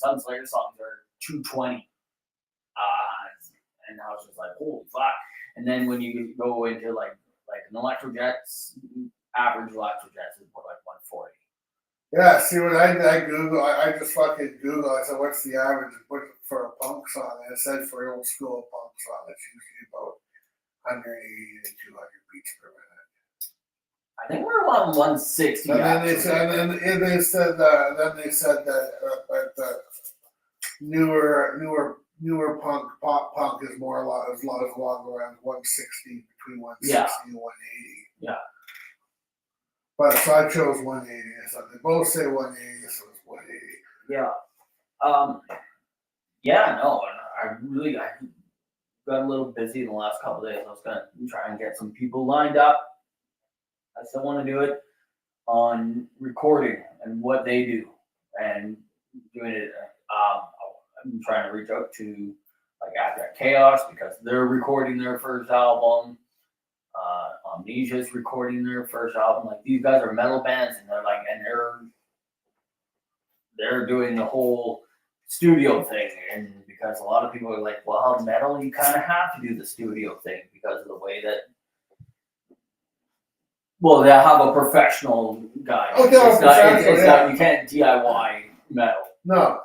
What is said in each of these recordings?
like Sunslayer songs are 220. And I was just like, holy fuck. And then when you go into like an Electrojet's, average Electrojet's is more like 140. Yeah, see what I Google, I just fucking Google, I said, what's the average for a punk song? And it said for an old school punk song, it's usually about 180 to 200 beats per minute. I think we're on 160. And then they said, then they said that the newer pop punk is more along around 160, between 160 and 180. Yeah. But so I chose 180. So they both say 180, so it's 180. Yeah. Yeah, no, and I got a little busy in the last couple of days. I was gonna try and get some people lined up. I still want to do it on recording and what they do and doing it. I'm trying to reach out to like Abject Chaos because they're recording their first album. Amnesia's recording their first album. Like these guys are metal bands, and they're doing the whole studio thing. And because a lot of people are like, well, metal, you kind of have to do the studio thing because of the way that. Well, they have a professional guy. Oh, it's not, you can't DIY metal. No.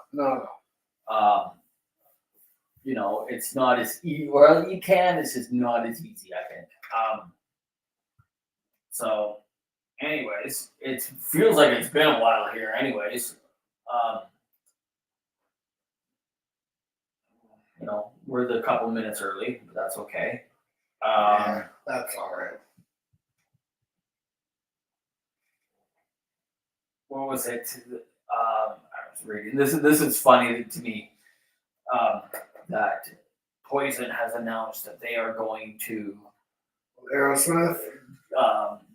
You know, it's not as easy. Well, you can. It's just not as easy, I think. So, anyways, it feels like it's been a while here. Anyways, you know, we're the couple minutes early, but that's okay. Yeah, that's all right. What was it? I was reading. This is funny to me. That Poison has announced that they are going to Aerosmith.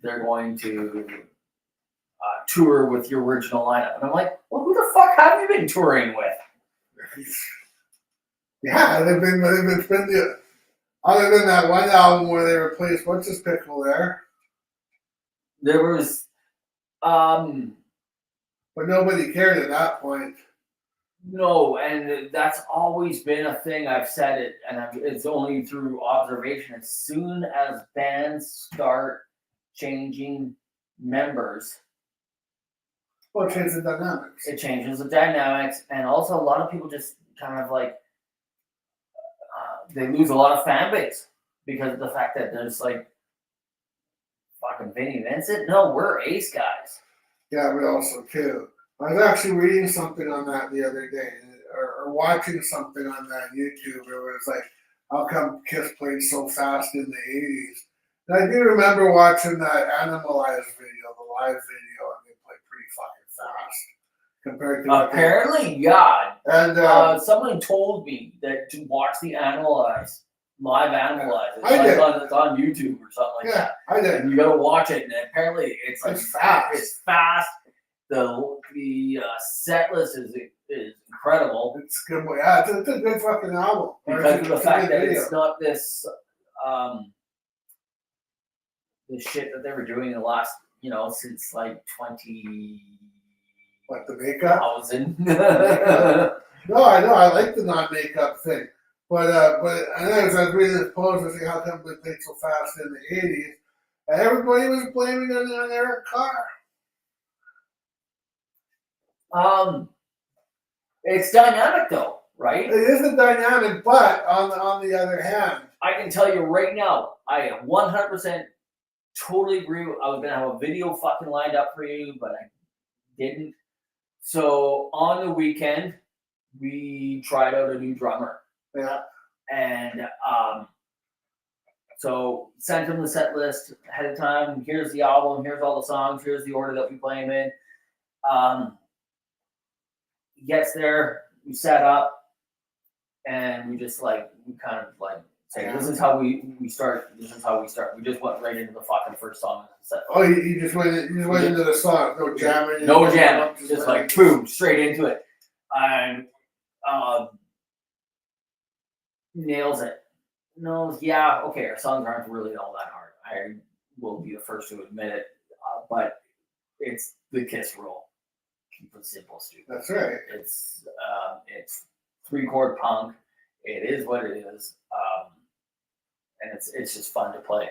They're going to tour with your original lineup, and I'm like, well, who the fuck have you been touring with? Yeah, they've been the other than that one album where they replaced what's his pickle there. There was, but nobody cared at that point. No, and that's always been a thing. I've said it, and it's only through observation. As soon as bands start changing members, well, it changes the dynamics. It changes the dynamics, and also a lot of people just kind of like they lose a lot of fan base because of the fact that there's like fucking Vinnie Vincent. No, we're Ace guys. Yeah, but also too. I was actually reading something on that the other day, or watching something on that YouTube. It was like, how come Kiss played so fast in the 80s? And I do remember watching that Animalized video, the live video, and they played pretty fucking fast compared to. Apparently, yeah. And someone told me that to watch the live Animalized. It's on YouTube or something like that. I did. And you gotta watch it, and apparently it's like fast. It's fast. The set list is incredible. It's good. Yeah, it's a good fucking album. Because of the fact that it's not this the shit that they were doing in the last, since like 20. What, the makeup? 2000. No, I know. I like the non-makeup thing. But anyways, I was reading this post and saying how come they played so fast in the 80s. And everybody was blaming it on Eric Carr. It's dynamic though, right? It is a dynamic, but on the other hand, I can tell you right now, I 100% totally agree. I was gonna have a video fucking lined up for you, but I didn't. So on the weekend, we tried out a new drummer. Yeah. And so sent him the set list ahead of time. Here's the album. Here's all the songs. Here's the order that we play them in. He gets there, we set up, and we kind of say, this is how we start. This is how we start. We just went right into the fucking first song. Oh, you just went into the song, no jamming. No jamming, just like boom, straight into it, and nails it. No, yeah, okay, our songs aren't really all that hard. I will be the first to admit it, but it's the Kiss rule. Keep it simple, stupid. That's right. It's 3-chord punk. It is what it is. And it's just fun to play.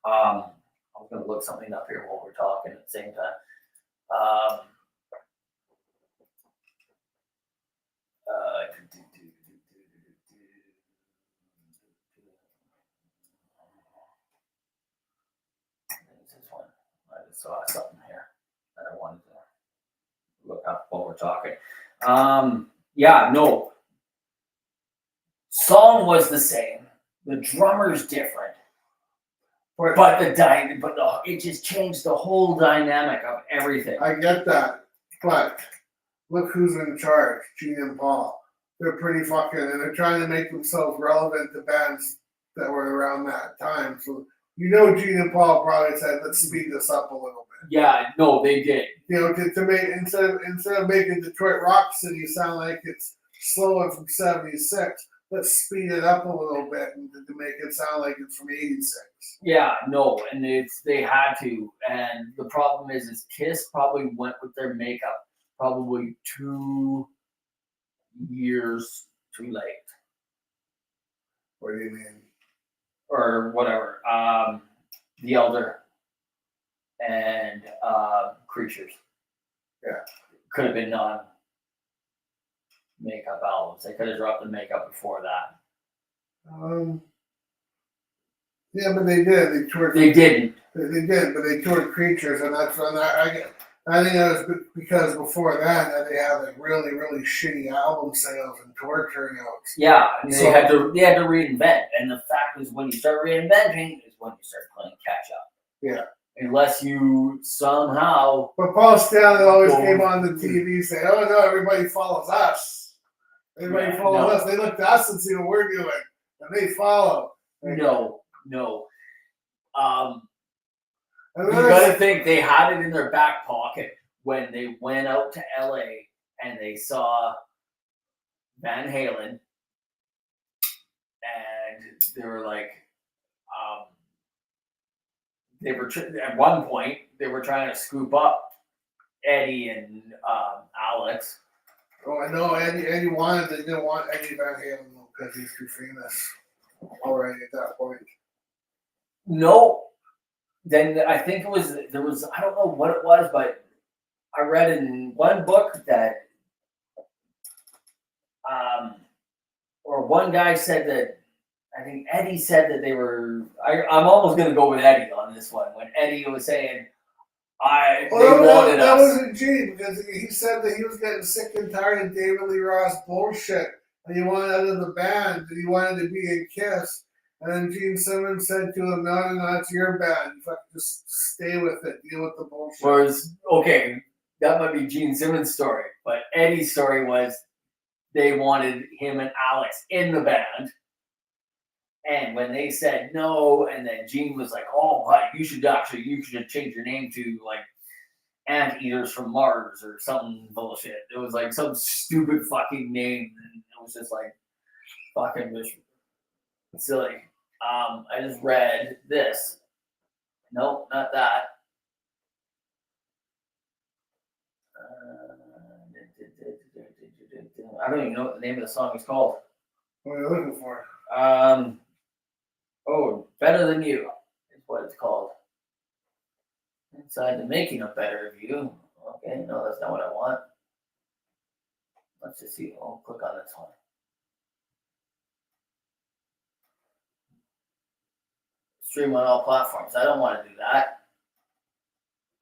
I'm gonna look something up here while we're talking at the same time. This one. I just saw something here that I wanted to look up while we're talking. Yeah, no. Song was the same. The drummer's different. But it just changed the whole dynamic of everything. I get that, but look who's in charge, Gene and Paul. They're pretty fucking, and they're trying to make themselves relevant to bands that were around that time. So Gene and Paul probably said, "Let's speed this up a little bit." Yeah, no, they did. To make instead of making Detroit Rock City sound like it's slower from '76. Let's speed it up a little bit and to make it sound like it's from '86. Yeah, no, and they had to. And the problem is Kiss probably went with their makeup probably 2 years too late. What do you mean? Or whatever. The Elder and Creatures. Yeah. Could have been non-makeup albums. They could have dropped the makeup before that. Yeah, but they did. They toured. They didn't. They did, but they toured Creatures, and that's when I think that was because before that they had like really, really shitty album sales and tour turnouts. Yeah, and they had to reinvent, and the fact is, when you start reinventing, is when you start playing catch up. Yeah. Unless you somehow. But Paul Stanley always came on the TV saying, "Oh no, everybody follows us. Everybody follows us. They look to us and see what we're doing, and they follow." No. You gotta think they had it in their back pocket when they went out to LA and they saw Van Halen, and they were like, at one point they were trying to scoop up Eddie and Alex. Oh, I know Eddie they didn't want Eddie Van Halen because he's too famous already at that point. No. Then I think there was I don't know what it was, but I read in one book that or one guy said that I think Eddie said that they were I'm almost gonna go with Eddie on this one when Eddie was saying they wanted us. That wasn't Gene because he said that he was getting sick and tired of David Lee Roth bullshit and he wanted out of the band and he wanted to be in Kiss. And then Gene Simmons said to him, no, it's your band. You fucking just stay with it. Deal with the bullshit. Whereas, okay, that might be Gene Simmons' story. But Eddie's story was they wanted him and Alex in the band. And when they said no, and then Gene was like, oh, what? You should change your name to, like, Anteaters from Mars or some bullshit. It was, like, some stupid fucking name. And it was just, like, fucking silly. I just read this. Nope, not that. I don't even know what the name of the song is called. What are you looking for? Better Than You is what it's called. Inside the Making of Better of You. Okay, no, that's not what I want. Let's just see. I'll click on this one. Stream on all platforms. I don't want to do that.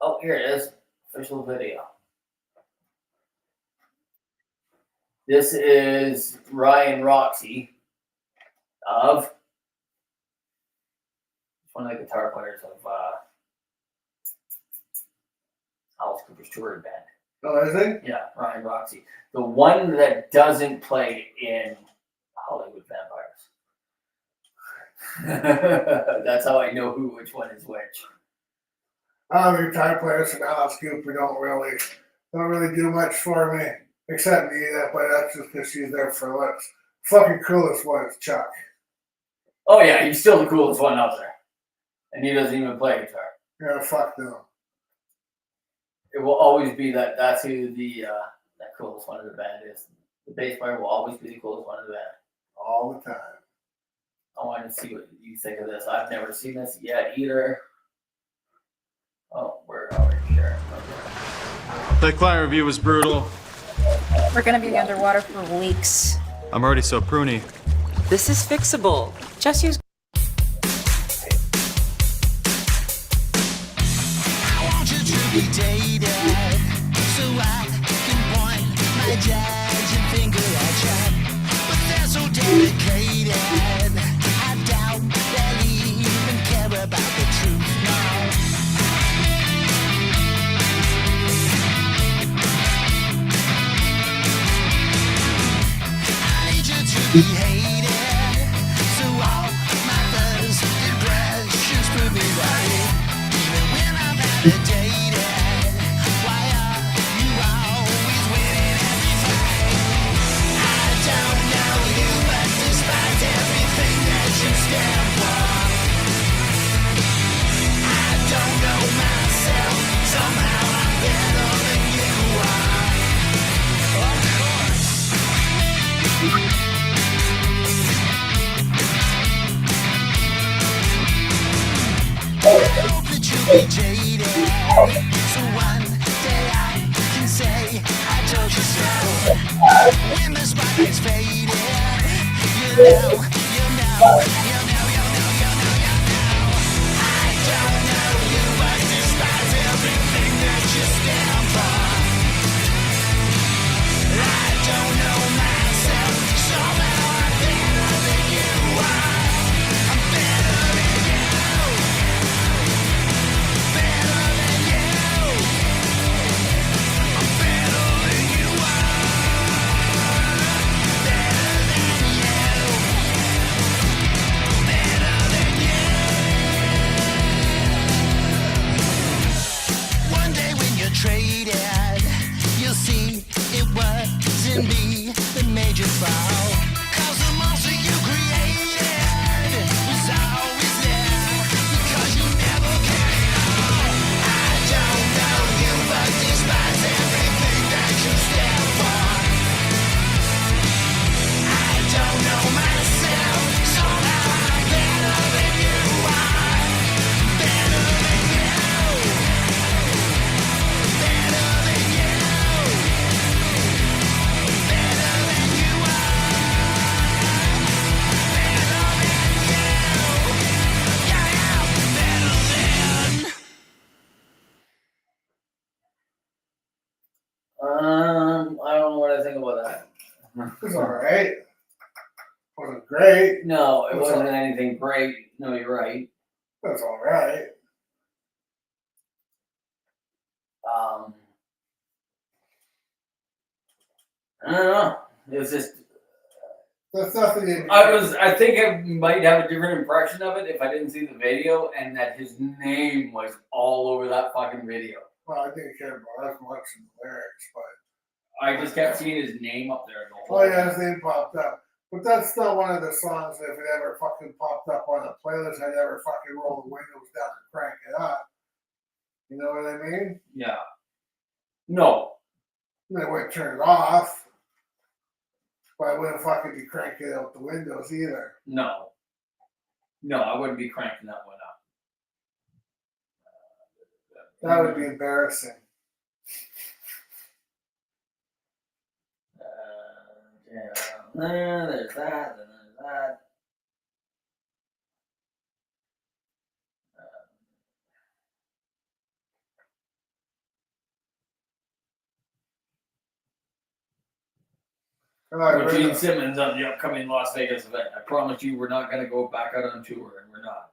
Oh, here it is. Official video. This is Ryan Roxy of one of the guitar players of Alice Cooper's touring band. Oh, is it? Yeah, Ryan Roxy. The one that doesn't play in Hollywood Vampires. That's how I know which one is which. The guitar players from Alice Cooper don't really do much for me. Except me, but that's just because she's there for looks. Fucking coolest one is Chuck. Oh yeah, he's still the coolest one out there. And he doesn't even play guitar. Yeah, fuck no. It will always be that's who the coolest one of the band is. The bass player will always be the coolest one in the band. all the time. I want to see what you think of this. I've never seen this yet either. Oh, we're already sharing. Okay. That client review was brutal. We're gonna be underwater for weeks. I'm already so pruny. This is fixable. Just use. I want you to be dated, so I can point my judging finger at you. But they're so dedicated, I doubt they'll even care about the truth now. I need you to be hated, so all my first impressions prove me right. Even when I'm validated, why are you always winning every fight? I don't know you, but despite everything that you stand for, I don't know myself. Somehow I'm better than you are. Of course. I hope that you'll be jaded, so one day I can say I told you so. When the spotlight's faded, you know. I don't know you, but despite everything that you stand for, I don't know myself. Somehow I'm better than you are. I'm better than you. Better than you. I'm better than you are. Better than you. Better than you. One day when you're traded, you'll see it wasn't me that made you fall. 'Cause the monster you created was always there, because you never cared at all. I don't know you, but despite everything that you stand for, I don't know myself. Somehow I'm better than you are. Better than you. Better than you. Better than you are. Better than you. Yeah, better than. I don't know what I think about that. It was alright. Wasn't great. No, it That's wasn't all right. anything great. No, you're right. It was alright. I don't know. It was just. That's nothing you I think I might have a different impression of it if I didn't see the video and that his name was all over that fucking video. Well, I didn't care about as much in the lyrics, but I just kept seeing his name up there. The whole oh yeah, his name popped up. But that's not one of the songs that if it ever fucking popped up on a playlist, I'd ever fucking roll the windows down and crank it up. You know what I mean? Yeah. No. And I wouldn't turn it off. But I wouldn't fucking be cranking out the windows either. No. No, I wouldn't be cranking that one up. That would be embarrassing. There's that, and there's that. Alright, With Gene we're- Simmons on the upcoming Las Vegas event. I promise you we're not going to go back out on tour, and we're not.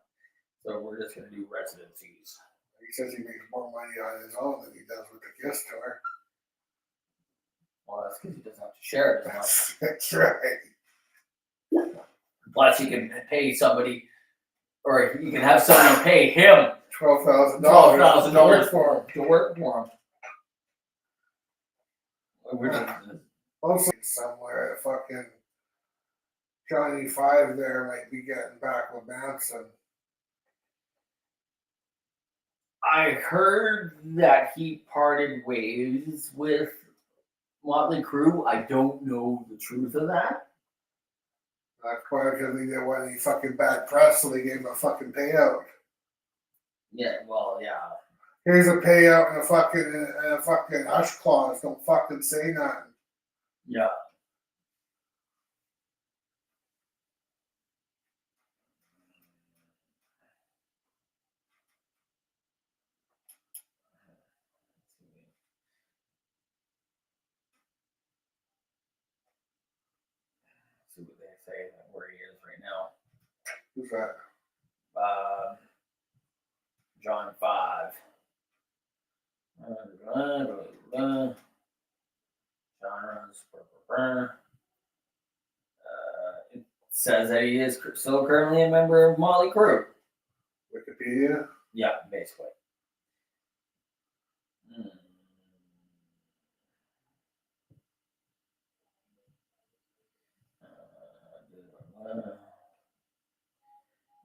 So we're just going to do residencies. He says he makes more money on his own than he does with the Kiss tour. Well, that's because he doesn't have to share it as much. That's right. Plus, you can pay somebody, or you can have someone pay him $12,000 $12,000 for him. to work for him. We're just, Also, somewhere, fucking Johnny Five there might be getting back with Manson. I heard that he parted ways with Motley Crue, I don't know the truth of that. That's probably because he didn't want any fucking bad press, so they gave him a fucking payout. Yeah, well, yeah. Here's a payout and a fucking hush clause. Don't fucking say nothing. Yeah. See what they say where he is right now. Who's that? John 5. Genres. It says that he is still currently a member of Motley Crue. Wikipedia? Yeah, basically.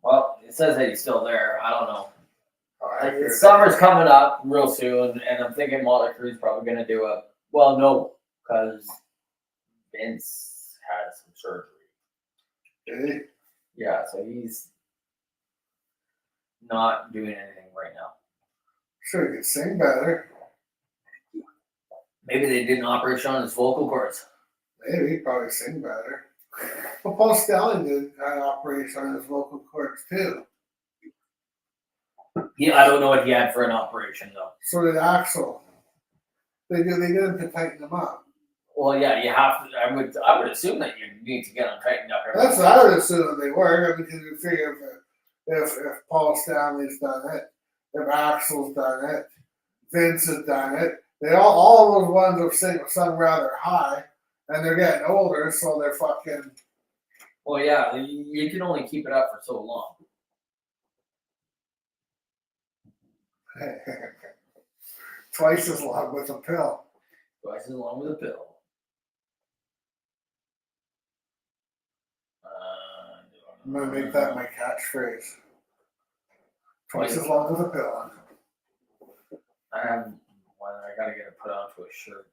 Well, it says that he's still there. I don't know. Oh, Summer's coming up real soon, and I'm thinking Motley Crue's probably going to do a. Well, no, because Vince had some surgery. Hey, Yeah, so he's not doing anything right now. sure, he could sing better. Maybe they did an operation on his vocal cords. Maybe he'd probably sing better. Well, Paul Stanley did an operation on his vocal cords too. Yeah, I don't know what he had for an operation though. So did Axel. They did him to tighten them up. Well, yeah, you have to. I would assume that you need to get them tightened up. That's what I would assume they were. Because you figure if Paul Stanley's done it, if Axel's done it, Vince has done it, they all those ones have sung rather high, and they're getting older, so they're fucking. Well, yeah, you can only keep it up for so long. Twice as long with a pill. Twice as long with a pill. I'm gonna make that my catchphrase. Twice as long with a pill. I have one. I gotta get it put onto a shirt.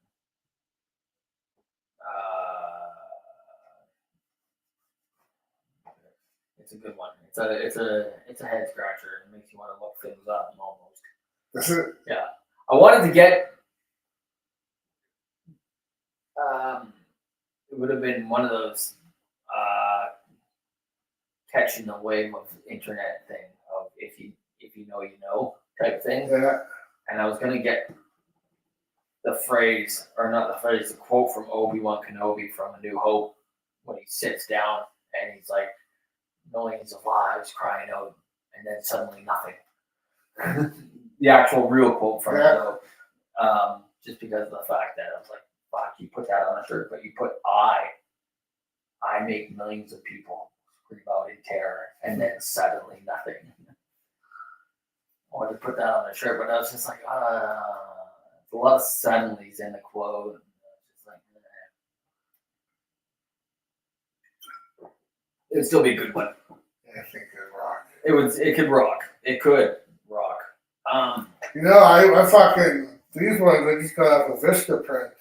It's a good one. It's a head scratcher. It makes you want to look things up almost. That's it. Yeah, I wanted to get. It would have been one of those catching the wave of internet thing of if you know you know type thing. Yeah. And I was gonna get the phrase, or not the phrase, the quote from Obi-Wan Kenobi from A New Hope when he sits down and he's like, knowing he's alive, he's crying out, and then suddenly nothing. The actual real quote from it, though. Just because of the fact that I was like, fuck, you put that on a shirt, but you put I make millions of people scream out in terror, and then suddenly nothing. I wanted to put that on a shirt, but I was just like, a lot of suddenlies in the quote. And just like, it'd still be a good one. I think it rock. It could rock. It could rock. You know, I fucking these ones I just got off a Vista print.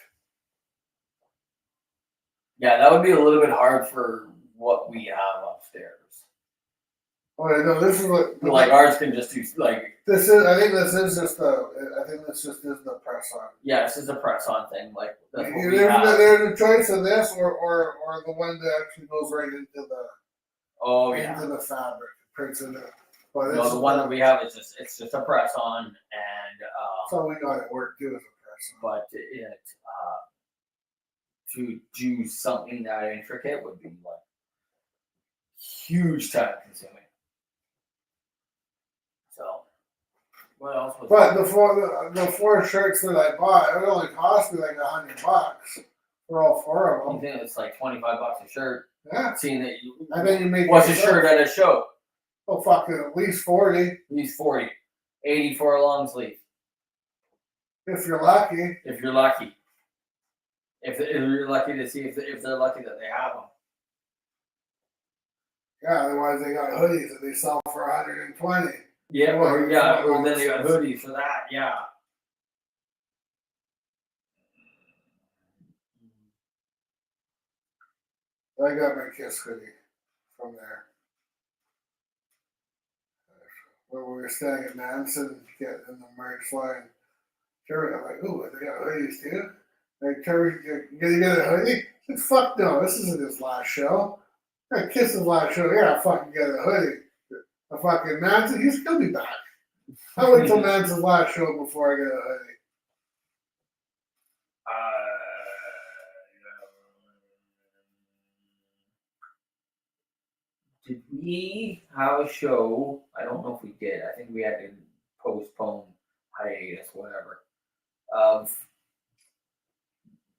Yeah, that would be a little bit hard for what we have upstairs. Oh, I know this is what Like ours can just do like, this is. I think this is just the press on. yeah, this is a press on thing. Like that's what we There's have. a choice of this or the one that actually goes right into Oh yeah. into the fabric, prints in it. But No, the one that we have is it's just a press on, and so we got it work too as a press on. but it to do something that intricate would be like huge time consuming. So what else was But the four shirts that I bought, it only cost me like $100 for all four of you them. think it's like $25 a shirt? Yeah, Seeing that you and then you make what's a yourself- shirt at a show? Oh, fucking at least 40 He's 40, 80 for a long sleeve. if you're lucky. If you're lucky. If you're lucky to see if they're lucky that they have them. Yeah, otherwise they got hoodies that they sell for 120. Yeah, or Well, then they got hoodies for that. Yeah. I got my Kiss hoodie from there. When we were staying at Manson, getting the merch line, Terry, I'm like, ooh, they got hoodies too? Like, Terry, you gonna get a hoodie? I said, fuck no, this isn't his last show. I Kiss his last show, yeah, I'll fucking get a hoodie. A fucking Manson, he's gonna be back. I'll wait till Manson's last show before I get a hoodie. Did we have a show? I don't know if we did. I think we had to postpone hiatus, whatever. Of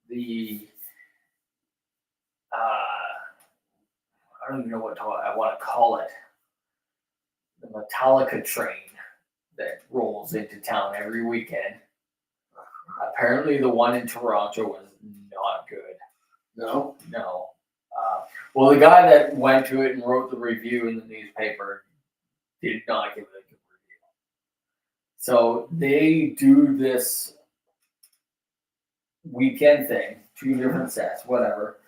the I don't even know what I want to call it. The Metallica train that rolls into town every weekend. Apparently, the one in Toronto was not good. No? No. Well, the guy that went to it and wrote the review in the newspaper did not give it a good review. So they do this weekend thing, 2 different sets, whatever.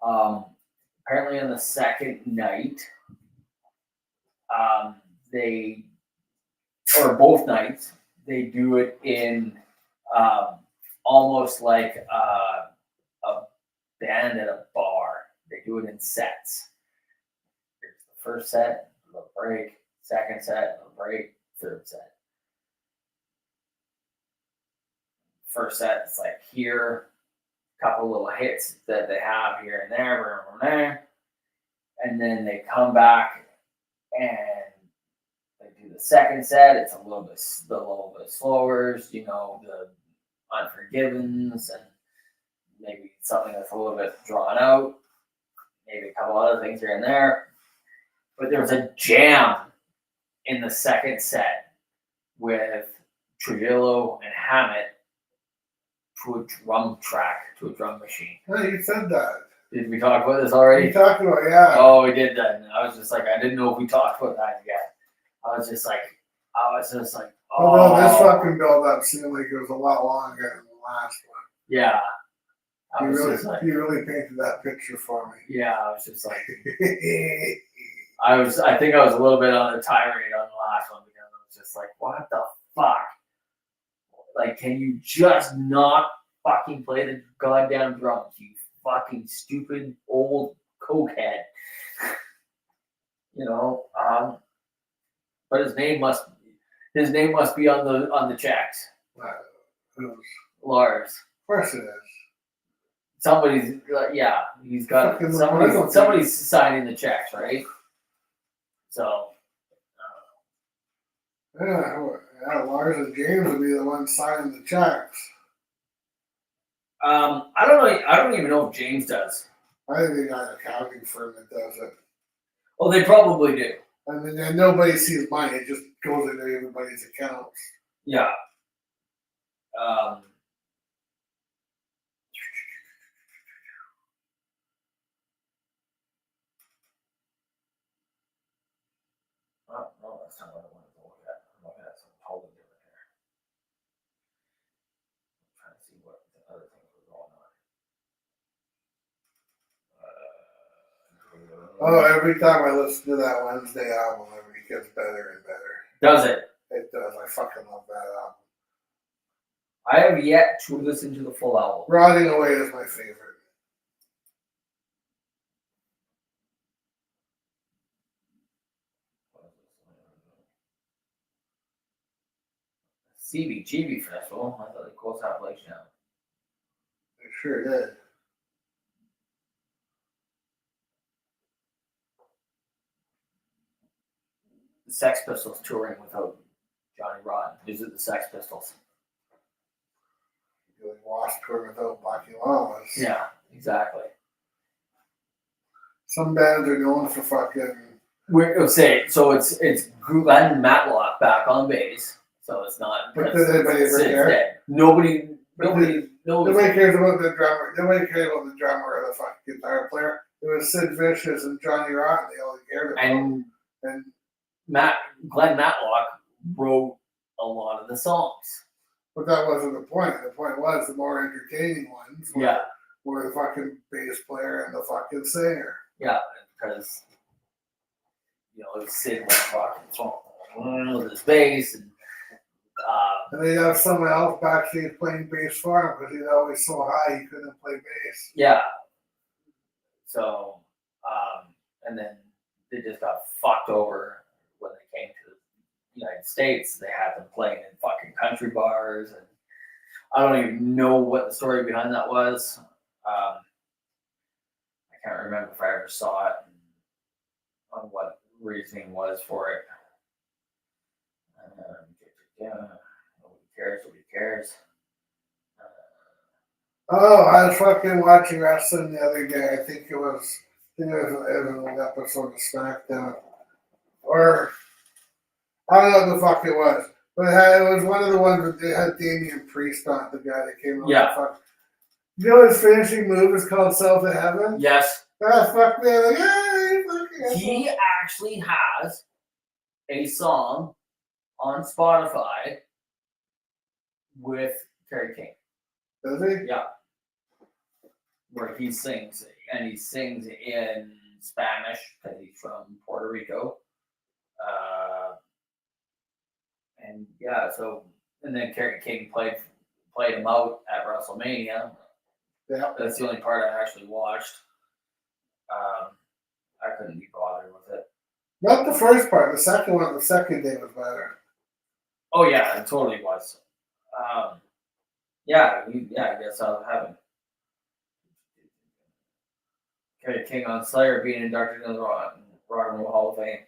Apparently on the second night, or both nights, they do it in almost like a band at a bar. They do it in sets. Here's the first set, a little break, second set, a little break, third set. First set, it's like here, a couple little hits that they have here and there, and then they come back and they do the second set. It's a little bit slower, you know, the Unforgivens and maybe something that's a little bit drawn out, maybe a couple other things here and there. But there was a jam in the second set with Trujillo and Hammett to a drum track, to a drum machine. No, you said that. Did we talk about this already? You talked about, yeah. Oh, we did that. I was just like, I didn't know if we talked about that yet. I was just like, oh. Although this fucking build up seemed like it was a lot longer than the last one. Yeah. You really painted that picture for me. Yeah, I was just like, I think I was a little bit on a tirade on the last one because I was just like, what the fuck? Like, can you just not fucking play the goddamn drums, you fucking stupid old cokehead? You know, but his name must be on the checks. Lars. Of course it is. Somebody's he's got somebody's signing the checks, right? So yeah, Lars and James would be the ones signing the checks. I don't know. I don't even know if James does. I think they got an accounting firm that does it. Well, they probably do. I mean, and nobody sees money; it just goes into everybody's accounts. Yeah. No, that's not what I wanted to look at. I'm looking at something totally different here. I'm trying to see what the other things were going on. Oh, every time I listen to that Wednesday album, it gets better and better. Does it? It does. I fucking love that album. I have yet to listen to the full album. Rotting Away is my favorite. CBGB Festival. I thought they closed out Lake now. It sure did. The Sex Pistols touring without Johnny Rotten. Is it the Sex Pistols? Doing Wasp tour without Blackie Lawless. Yeah, exactly. Some bands are known for fucking. We're say so. It's Glenn Matlock back on bass. So it's not. But does anybody ever care? Dead. Nobody Nobody cares about the drummer. Nobody cares about the drummer or the fucking guitar player. It was Sid Vicious and Johnny Rotten. They only cared about. And Glenn Matlock wrote a lot of the songs. But that wasn't the point. The point was the more entertaining ones. Yeah. were the fucking bass player and the fucking singer. Yeah, because Sid was fucking with his bass, and And they'd have someone else backstage playing bass for him because he's always so high he couldn't play bass. yeah. So, and then they just got fucked over when they came to the United States. They had them playing in fucking country bars, and I don't even know what the story behind that was. I can't remember if I ever saw it and on what reasoning was for it. Nobody cares. Oh, I was fucking watching wrestling the other day. I think it was an episode of SmackDown. Or, I don't know what the fuck it was. But it was one of the ones that they had Damian Priest on, the guy that came out. Yeah. Fuck. You know his finishing move is called South of Heaven? Yes, Ah, fuck me. Like, hey, fucking he actually has a song on Spotify with Kerry King. Does he? Yeah. Where he sings, and he sings in Spanish because he's from Puerto Rico. And yeah, and then Kerry King played him out at WrestleMania. Yeah. That's the only part I actually watched. I couldn't be bothered with it. Not the first part. The second one, the second day was better. Oh yeah, it totally was. I guess I'll have him. Kerry King on Slayer being inducted into the Rock and Roll Hall of Fame.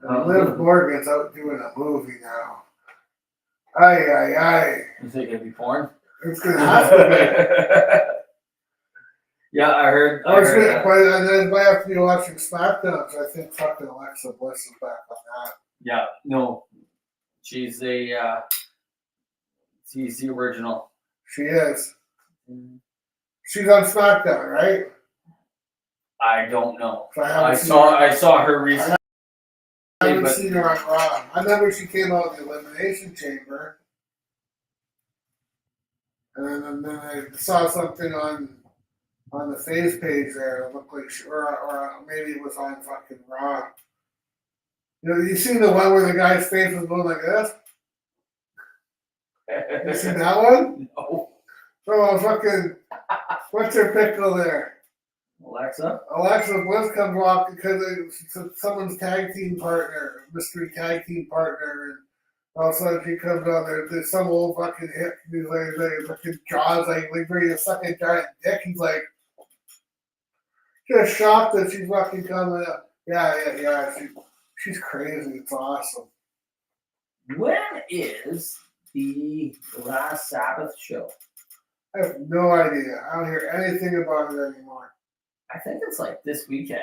And Liv Morgan's out doing a movie now. Aye. Is it gonna be porn? It's gonna have to be. Yeah, I heard And that. then might have to be watching SmackDown, so I think fucking Alexa Bliss is back on that. Yeah, no, she's the original. She is. She's on SmackDown, right? I don't know. So I I saw her recently. I haven't but- seen her on Raw. I remember she came out in the Elimination Chamber. And then I saw something on the face page there. It looked like or maybe it was on fucking Raw. You seen the one where the guy's face was going like this? You seen that one? No. Oh, fucking, what's her pickle there? Alexa? Alexa Bliss comes walking because it's someone's tag team partner, mystery tag team partner, and all of a sudden she comes on there. There's some old fucking hip. He's like fucking jaws like ready to suck a giant dick. He's like just shocked that she's fucking coming up. Yeah. She's crazy. It's awesome. When is the last Sabbath show? I have no idea. I don't hear anything about it anymore. I think it's like this weekend.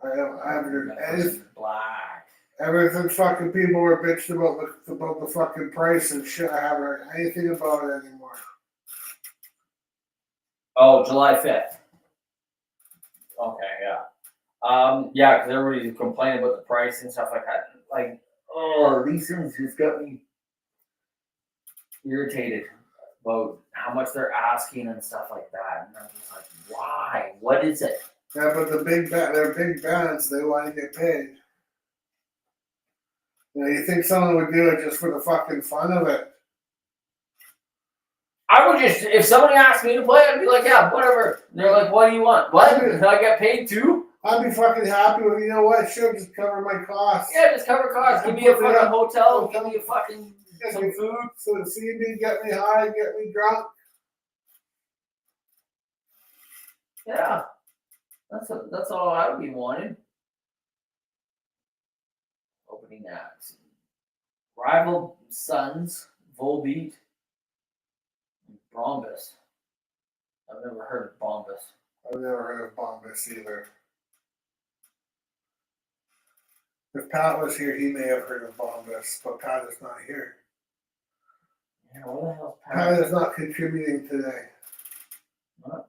I haven't heard anything. Black. Ever since fucking people were bitching about the fucking price and shit, I haven't heard anything about it anymore. Oh, July 5th. Okay, yeah. Yeah, because everybody's complaining about the price and stuff like that. Like, these things just got me irritated about how much they're asking and stuff like that. And I'm just like, why? What is it? Yeah, but they're big bands. They want to get paid. You think someone would do it just for the fucking fun of it? I would just, if somebody asked me to play, I'd be like, yeah, whatever. And they're like, what do you want? What? Can I get paid too? I'd be fucking happy with, you know what? Sure, just cover my costs. Yeah, just cover costs. Give me a fucking hotel. Give me a fucking some food. So see me, get me high, get me drunk. Yeah. That's all I would be wanting. Opening acts. Rival Sons, Volbeat, Bombus. I've never heard of Bombus. I've never heard of Bombus either. If Pat was here, he may have heard of Bombus, but Pat is not here. Yeah, what the hell's Pat is not contributing today. What?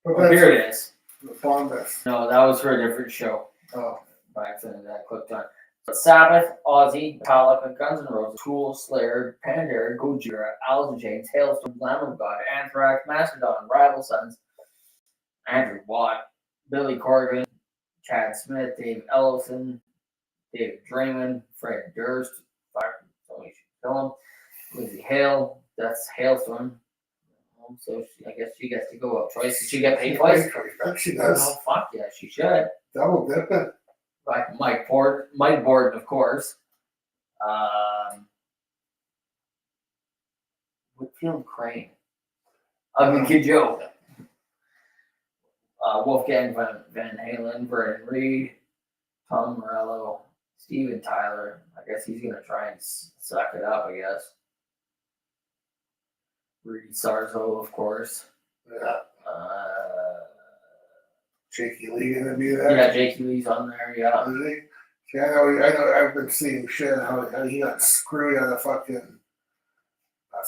But Oh, here it is. Bombus. No, that was for a different show. Oh. by accident that I clicked on. Sabbath, Ozzy, Metallica, Guns N' Roses, Tool, Slayer, Pantera, Gojira, Alice in Chains, Hailstorm, Lamb of God, Anthrax, Mastodon, Rival Sons, Andrew Watt, Billy Corgan, Chad Smith, Dave Ellison, David Draymond, Fred Durst, so you should kill him, Lizzie Hale, that's Hailstorm. So I guess she gets to go up twice. Did she get paid twice? Bet she does. Oh, fuck yeah, she should. Double dipping. Like Mike Borden, of course. Whitfield Crane. Ugly Kid Joe. Wolfgang Van Halen, Vernon Reed, Tom Morello, Steven Tyler. I guess he's gonna try and suck it up, I guess. Rudy Sarzo, of course. Yeah. Jakey Lee gonna be there. Yeah, Jakey Lee's on there, yeah. Is he? See, I know. I've been seeing shit how he got screwed out of fucking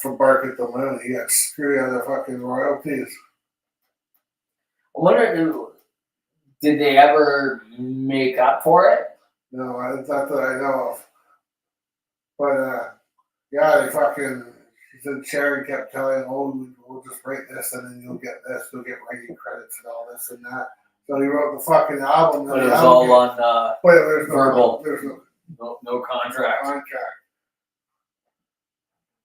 from Bark at the Moon. He got screwed out of fucking royalties. I wonder, did they ever make up for it? No, not that I know of. But yeah, they fucking. The Cherry kept telling him, "Oh, we'll just write this, and then you'll get this. You'll get writing credits and all this and that." So he wrote the fucking album. But it was all on But there's verbal. There's no contract. contract.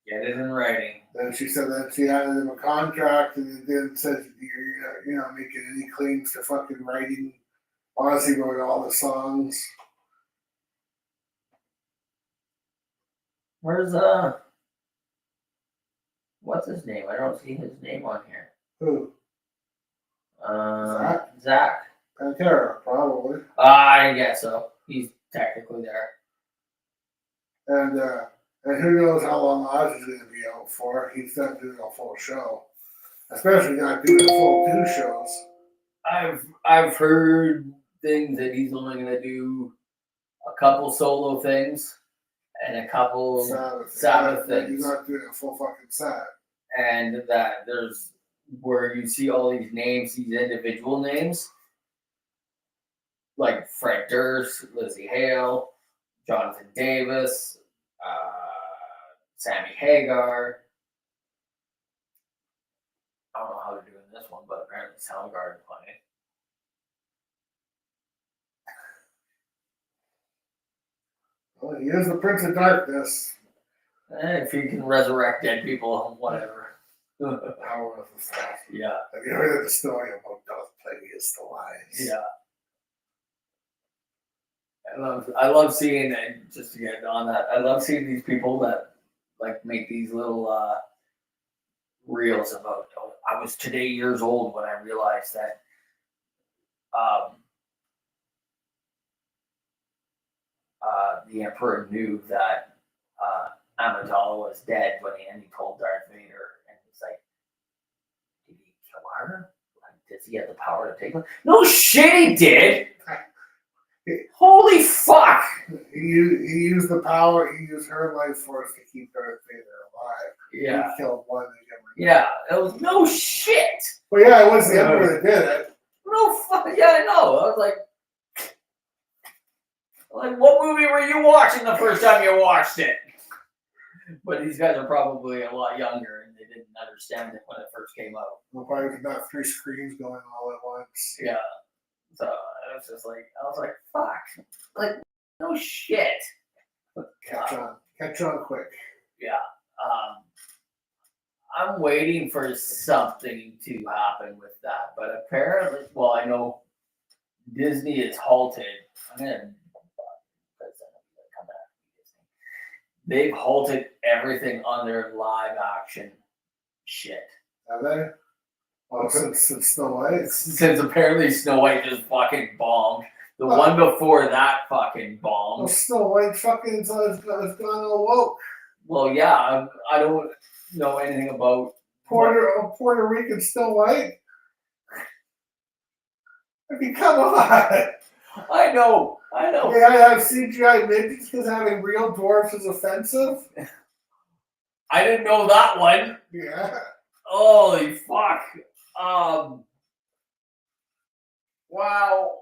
Get it in writing. Then she said that she handed him a contract, and it didn't say you're not making any claims to fucking writing. Ozzy wrote all the songs. Where's what's his name? I don't see his name on here. Who? Zach. Pantera, probably. I guess so. He's technically there. And who knows how long Ozzy's going to be out for? He's not doing a full show, especially not doing a full 2 shows. I've heard things that he's only gonna do a couple solo things and a couple Sabbath things. He's not doing a full fucking set. And that there's where you see all these names, these individual names, like Fred Durst, Lizzie Hale, Jonathan Davis, Sammy Hagar. I don't know how they're doing this one, but apparently Soundgarden playing. Well, he is the Prince of Darkness. If you can resurrect dead people, whatever. Power of the Force. Yeah, Have you heard of the story about Darth Plagueis the Wise? yeah. I love seeing, and just to get on that, I love seeing these people that like make these little reels about. Oh, I was today years old when I realized that the Emperor knew that Amidala was dead when he told Darth Vader, and he's like, did he kill her? Like, does he have the power to take her? No shit, he did. Holy fuck! He used the power. He used her life force to keep Darth Vader alive. Yeah, He killed one and get rid of yeah. It was no shit. But yeah, it was the Emperor that did it. No fuck. Yeah, I know. I was like, what movie were you watching the first time you watched it? But these guys are probably a lot younger and they didn't understand it when it first came out. Well, probably not 3 screens going all at once. Yeah. So I was just like, fuck. Like, no shit. Catch on quick. Yeah. I'm waiting for something to happen with that, but apparently, well, I know Disney is halted. They've halted everything on their live action shit. Have they? Oh, since Snow White? Since apparently Snow White just fucking bombed. The one before that fucking bombed. Well, Snow White fucking has gone all woke. Well, yeah, I don't know anything about Puerto Rican Snow White? I mean, come on. I know. They have CGI midgets because having real dwarfs is offensive? I didn't know that one. Yeah. Holy fuck. Wow.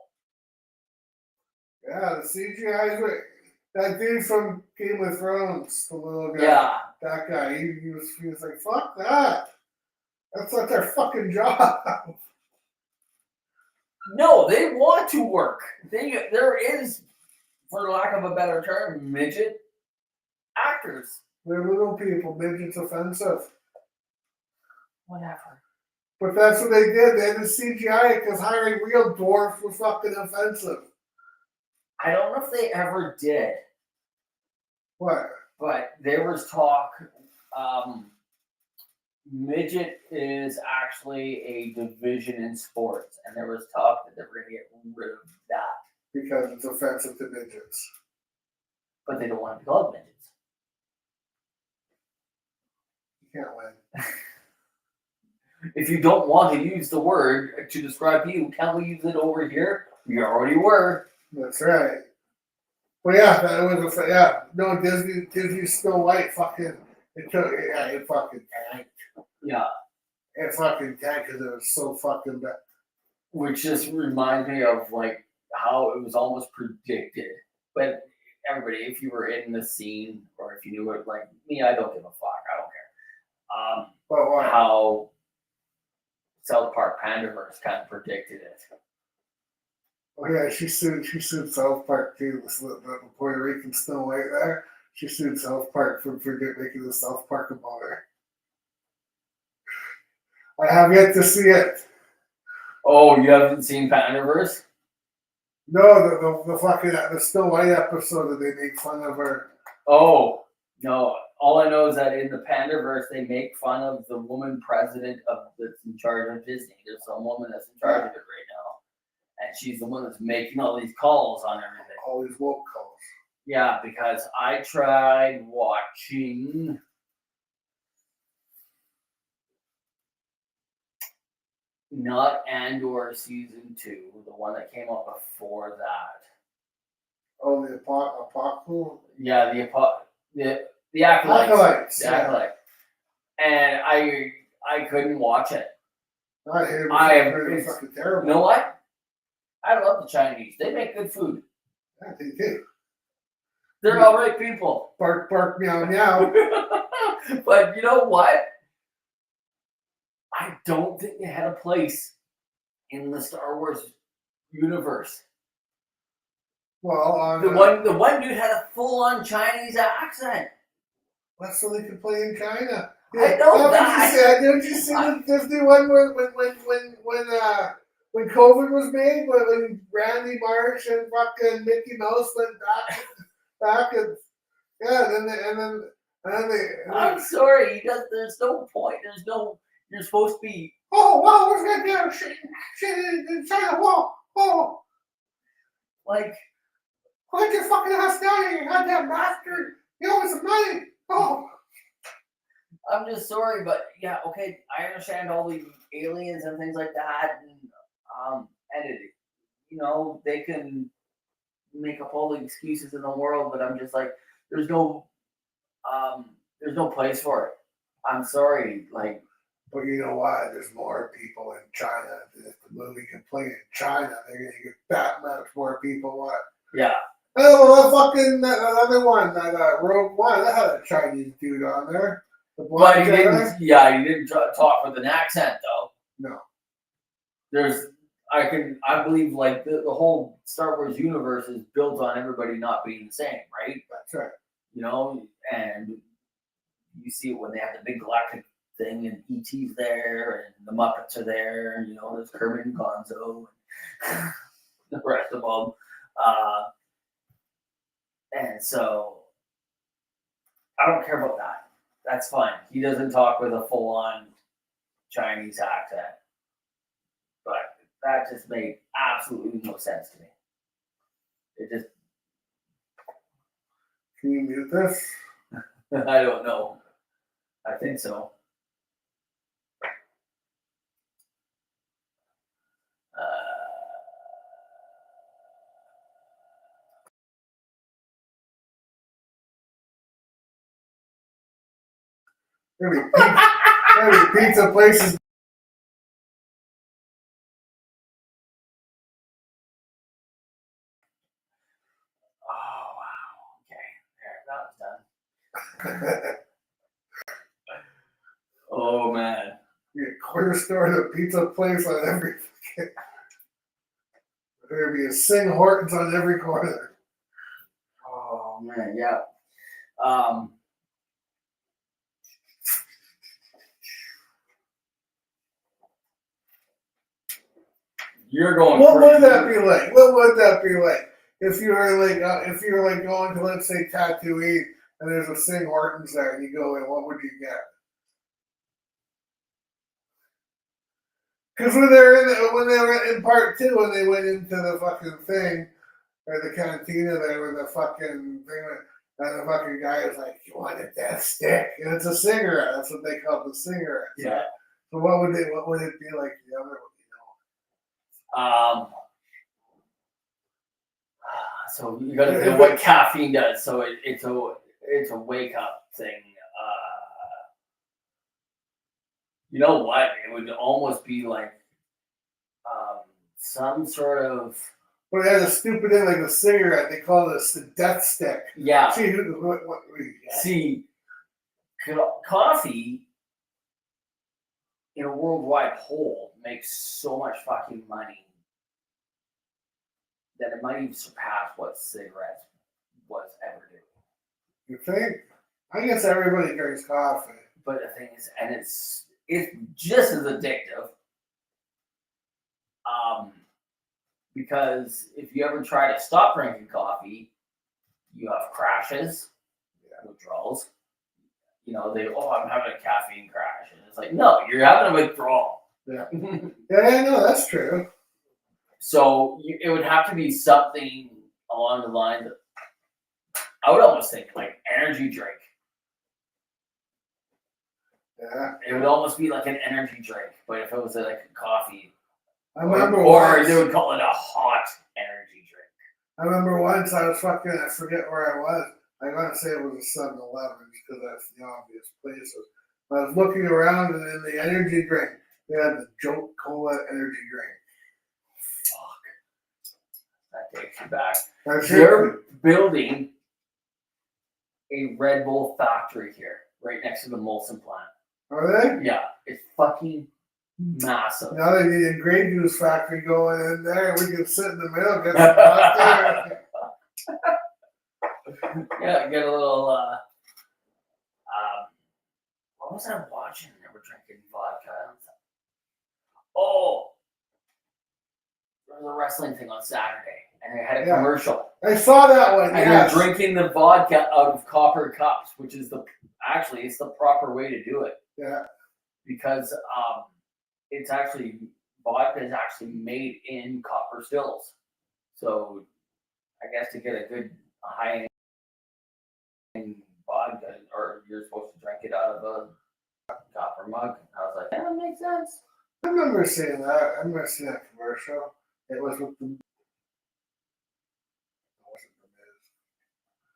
Yeah, the CGI is right. That dude from Game of Thrones, the little guy. Yeah. That guy, he was like, fuck that. That's not their fucking job. No, they want to work. There is, for lack of a better term, midget actors. They're little people. Midget's offensive. Whatever. But that's what they did. They had to CGI because hiring real dwarfs was fucking offensive. I don't know if they ever did, What? but there was talk. Midget is actually a division in sports, and there was talk that they were going to get rid of that, Because it's offensive to midgets. but they don't want to be called midgets. You can't win. If you don't want to use the word to describe you, can't we use it over here? We already were. That's right. But yeah, that was yeah. No, Disney Snow White fucking it fucking tanked. Yeah, It fucking tanked because it was so fucking bad. which just reminds me of like how it was almost predicted. But everybody, if you were in the scene or if you knew it, like me, I don't give a fuck. I don't care. But what? How South Park Pandaverse kind of predicted it. Oh yeah, she sued South Park too. The Puerto Rican Snow White there. She sued South Park for making the South Park about her. I have yet to see it. Oh, you haven't seen Pandaverse? No, the fucking the Snow White episode that they make fun of her. Oh, no. All I know is that in the Pandaverse, they make fun of the woman president that's in charge of Disney. There's some woman that's in charge of it right now. And she's the one that's making all these calls on everything. All these woke calls. Yeah, because I tried watching not Andor season 2, the one that came up before that. Oh, the Apocalypse. Yeah, the Acolytes. Acolytes. The Yeah. Acolyte. And I couldn't watch it. I hear it was fucking You terrible. know what? I love the Chinese. They make good food. Yeah, they did. They're all right people. Bark, bark, meow, meow. But you know what? I don't think they had a place in the Star Wars universe. Well, The one dude had a full-on Chinese accent. that's so they could play in China. I know that. Didn't you see the Disney one when COVID was made, when Randy Marsh and fucking Mickey Mouse went back and yeah, and then they I'm sorry. There's no point. You're supposed to be. oh wow, what's that there? Shit in China. Whoa, whoa. Like, Why'd you fucking ass down here, you goddamn bastard? You owe me some money. Oh. I'm just sorry, but yeah, okay, I understand all the aliens and things like that, and it, they can make up all the excuses in the world, but I'm just like, there's no place for it. I'm sorry, like. But you know why? There's more people in China. If the movie can play in China, they're gonna get that much more people. What? Yeah. Oh, well, that other one, that Rogue One, that had a Chinese dude on there. The But blonde he guy. didn't. Yeah, he didn't talk with an accent though. No. I believe like the whole Star Wars universe is built on everybody not being the same, right? That's right. And you see it when they have the big galactic thing, and E.T.'s there, and the Muppets are there. There's Kermit and Gonzo, and the rest of them. And so I don't care about that. That's fine. He doesn't talk with a full-on Chinese accent, but that just made absolutely no sense to me. It just, Can you mute this? I don't know. I think so. Maybe pizza places. Oh man. Be a corner store and a pizza place on every. There'd be a Sing Hortons on every corner. Oh man, yeah. You're going. What would crazy. that be like? What would that be like if you were like going to, let's say, Tatooine and there's a Sing Hortons there and you go in? What would you get? Because when they were in part 2, when they went into the fucking thing or the cantina there with the fucking thing, and the fucking guy is like, "You want a death stick?" And it's a cigarette. That's what they call the cigarette. Yeah. So what would it be like the other one? So you gotta feel what caffeine does. So it's a wake up thing. You know what? It would almost be like some sort of But it has a stupid thing like a cigarette. They call this the death stick. yeah. See what we See, coffee in a worldwide whole makes so much fucking money that it might even surpass what cigarettes was ever doing. You think? I guess everybody drinks coffee. But the thing is, and it's just as addictive. Because if you ever try to stop drinking coffee, you have crashes, withdrawals. You know, I'm having a caffeine crash. And it's like, no, you're having a withdrawal. Yeah. Yeah, no, that's true. So it would have to be something along the lines of, I would almost think like energy drink. Yeah. It would almost be like an energy drink, but if it was like a coffee, I remember or once. they would call it a hot energy drink. I remember once I was fucking. I forget where I was. I'm gonna say it was a 7-Eleven because that's the obvious places. I was looking around and in the energy drink, they had the Jolt Cola energy drink. That takes you back. That's They're building a Red Bull factory here, right next to the Molson plant. Are they? Yeah, it's fucking massive. Now they need a grape juice factory going in there. We can sit in the middle, get some vodka. Yeah, get a little. What was I watching? They were drinking vodka. Oh, there was a wrestling thing on Saturday, and they had a Yeah. commercial. I saw that one. And Yes. they're drinking the vodka out of copper cups, which is it's the proper way to do it Yeah. because it's actually vodka is actually made in copper stills. So I guess to get a good high end vodka, or you're supposed to drink it out of a copper mug. I was like, yeah, that makes sense. I remember seeing that. I remember seeing that commercial. It was with the.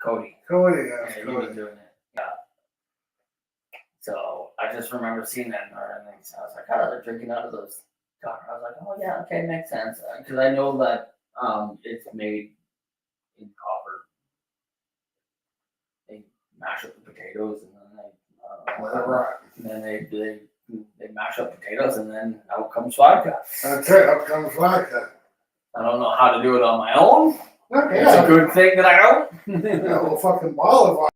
Cody. Cody, Yeah, yes, he Cody. was doing it. Yeah. So I just remember seeing that and I was like, oh, they're drinking out of those copper. I was like, oh yeah, okay, makes sense. Because I know that it's made in copper. They mash up the potatoes and then they mash up potatoes and then out comes vodka. That's it. Up comes vodka. I don't know how to do it on my own. Okay. It's a good thing that I don't. Yeah, well, fucking ball of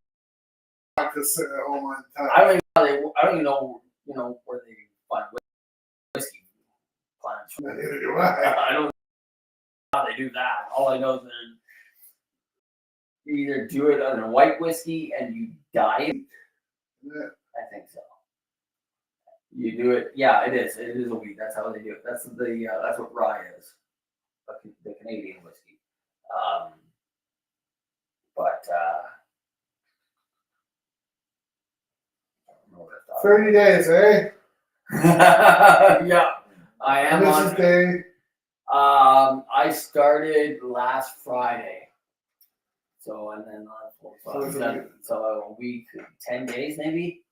vodka sitting at home on time. I don't even know, where they find whiskey plants. Neither do I. I don't know how they do that. All I know is that you either do it on a white whiskey and you dye it. Yeah. I think so. You do it. Yeah, it is. It is a wheat. That's how they do it. That's what rye is. The Canadian whiskey. But 30 days, eh? yeah, I am This on. is day. I started last Friday. So and then so a week, 10 days maybe.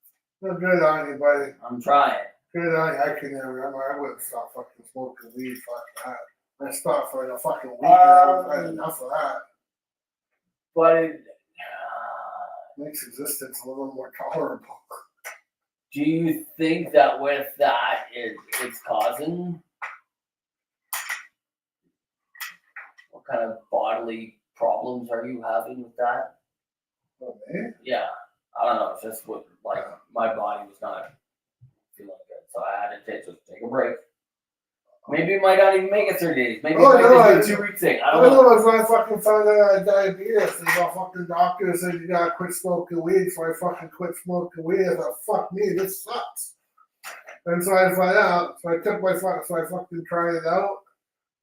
Well, good on you, buddy. I'm trying. Good on you. I can never. I wouldn't stop fucking smoking weed. Fuck that. I stopped for a fucking week. And I had enough of that. But makes existence a little more tolerable. Do you think that with that, it's causing what kind of bodily problems are you having with that? For me? Yeah, I don't know. It's just what like my body was not feeling good, so I had to just take a break. Maybe it might not even make it 30 days. Maybe Oh, it might no, just be a 2-week thing. I I don't don't know. know if I fucking found out I had diabetes. And the fucking doctor said you gotta quit smoking weed, so I fucking quit smoking weed. I thought, fuck me, this sucks. And so I find out, so I took my so I fucking tried it out.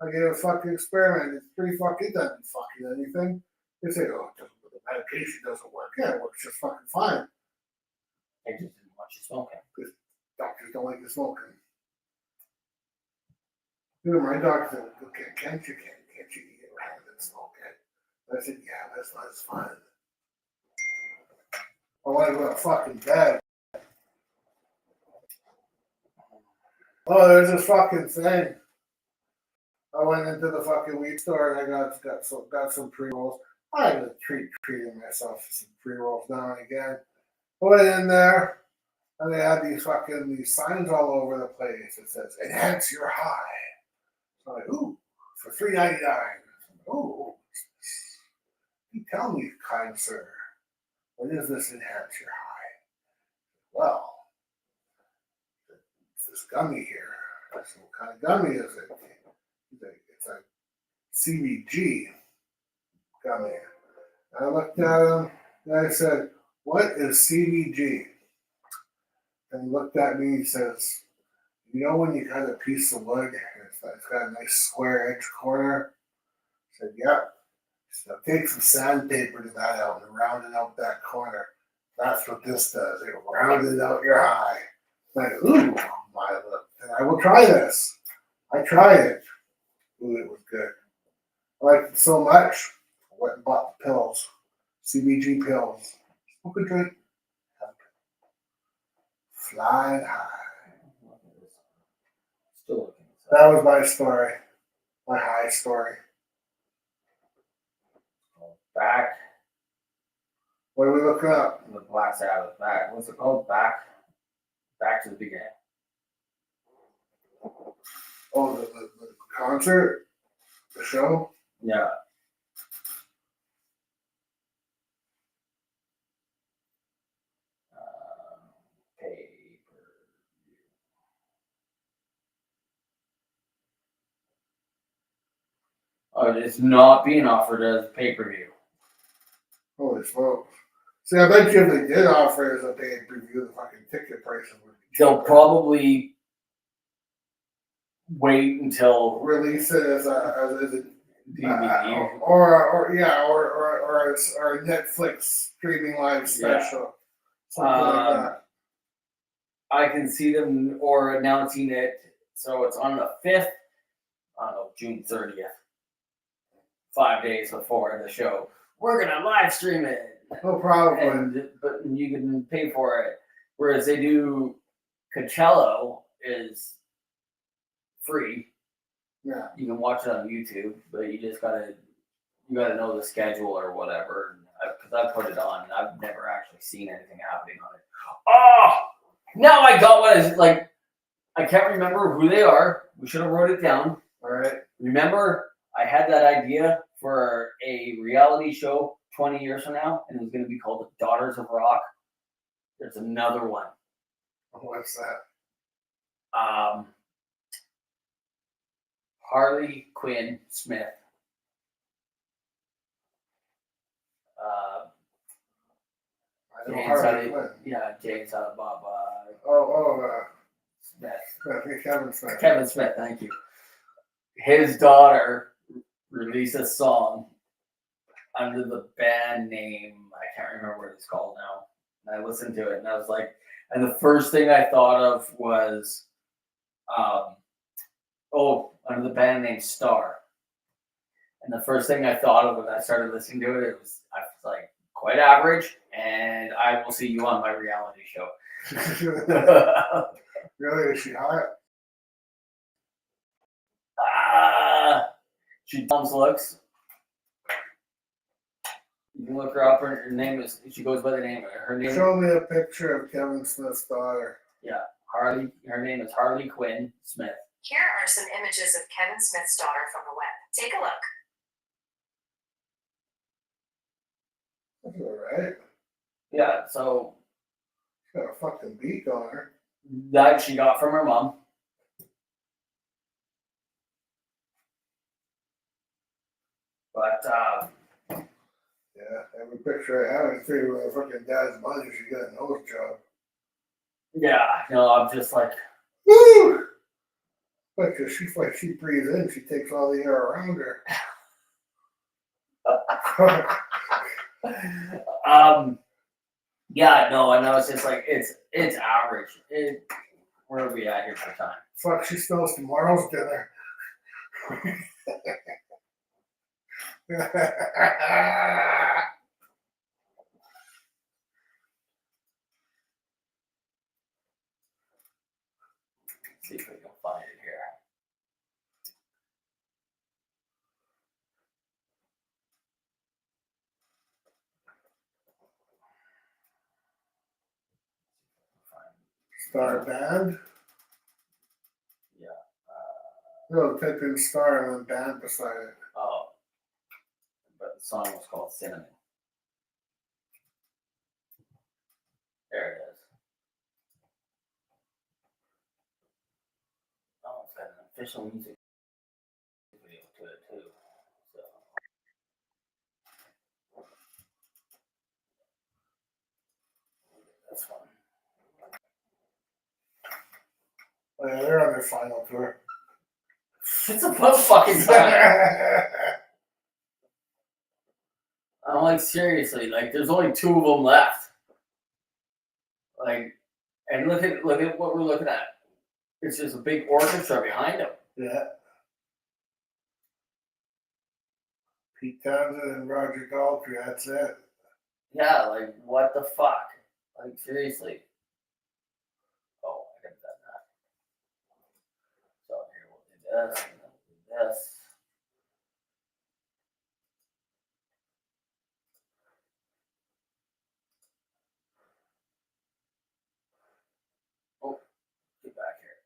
I gave a fucking experiment. It's pretty fucking, it doesn't fucking anything. They say, oh, the medication doesn't work. Yeah, it works just fucking fine. I just didn't want you smoking. Doctors don't like you smoking. You know, my doctor said, okay, can't you eat it rather than smoke it? I said, yeah, that's fine. I want to go to fucking bed. Oh, there's this fucking thing. I went into the fucking weed store and I got some pre-rolls. I was treating myself to some pre-rolls now and again. I went in there and they had these signs all over the place. It says, enhance your high. So I'm like, ooh, for $3.99. Ooh, you tell me, kind sir, what is this enhance your high? Well, it's this gummy here. I said, what kind of gummy is it? It's a CBG gummy. I looked at him and I said, what is CBG? And he looked at me and he says, you know when you got a piece of wood and it's got a nice square edge corner? I said, yep. So take some sandpaper to that out and round it out that corner. That's what this does. It rounded out your high. I'm like, ooh, my look. And I will try this. I tried it. Ooh, it was good. I liked it so much. I went and bought the pills. CBG pills. Smoke a drink. Flying high. Still looking. That was my story. My high story. Back. What are we looking up? The Black Sabbath. Back. What's it called? Back to the beginning. Oh, the concert? The show? Yeah. Pay-per-view. Oh, it's not being offered as pay-per-view. Holy smokes. See, I bet you if they did offer it as a pay-per-view, the fucking ticket prices would be They'll cheaper. probably wait until Release it as a DVD. or a Netflix streaming live special. Something like that. I can see them or announcing it. So it's on the 5th, I don't know, June 30th. 5 days before the show. We're gonna live stream it. No problem. But you can pay for it. Whereas they do Coachella is free. Yeah. You can watch it on YouTube, but you gotta know the schedule or whatever. Because I put it on and I've never actually seen anything happening on it. Oh, now I got what is like. I can't remember who they are. We should have wrote it down. All right. Remember, I had that idea for a reality show 20 years from now, and it was going to be called The Daughters of Rock. There's another one. What's that? Harley Quinn Smith. I know James Harley Quinn. James Bob Smith. I think Kevin Smith. Kevin Smith, thank you. His daughter released a song under the band name. I can't remember what it's called now. And I listened to it and I was like, and the first thing I thought of was, under the band name Star. And the first thing I thought of when I started listening to it, I was like, quite average, and I will see you on my reality show. Really? Is she hot? She dumps looks. You can look her up. Her name is. She goes by the name. Her name. Show me a picture of Kevin Smith's daughter. Harley. Her name is Harley Quinn Smith. Here are some images of Kevin Smith's daughter from the web. Take a look. That's alright. Yeah. So She's got a fucking beak on her. that she got from her mom. But Yeah, every picture I have, I figure with her fucking dad's money, she got a nose job. yeah, no, I'm just like, Woo! But she breathes in, she takes all the air around her. yeah, no, and I was just like, it's average. Where are we at here for time? Fuck, she smells tomorrow's dinner. See if we can find it here. Star band? Yeah. No, type in star and then band beside it. Oh, but the song was called Cinnamon. There it is. Oh, it's got an official music video to it too. So. This one. Oh, yeah, they're on their final tour. It's about fucking time. I'm like, seriously, like, there's only 2 of them left. Like, and look at what we're looking at. It's just a big orchestra behind them. Yeah. Pete Townsend and Roger Daltrey, that's it. Yeah, like, what the fuck? Like, seriously. Oh, I could have done that. So here we'll do this, and then we'll do this. Oh, get back here.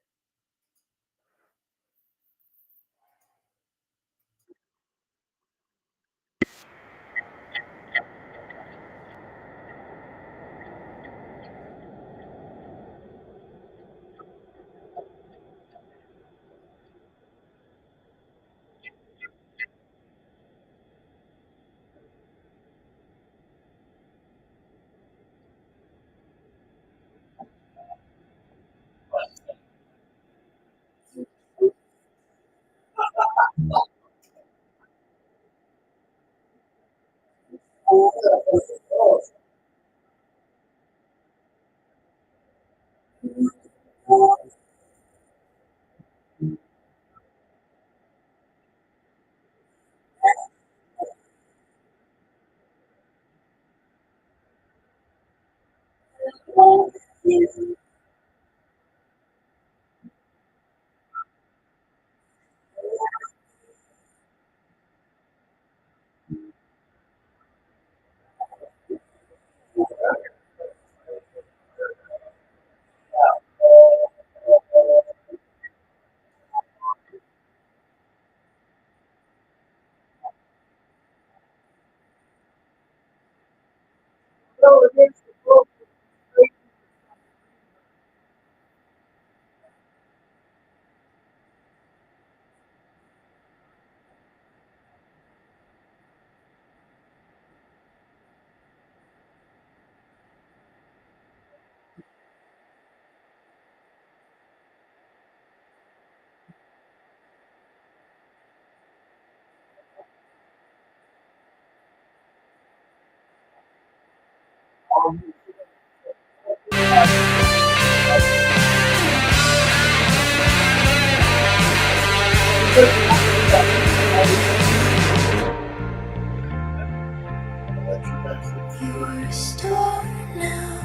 You're a star now.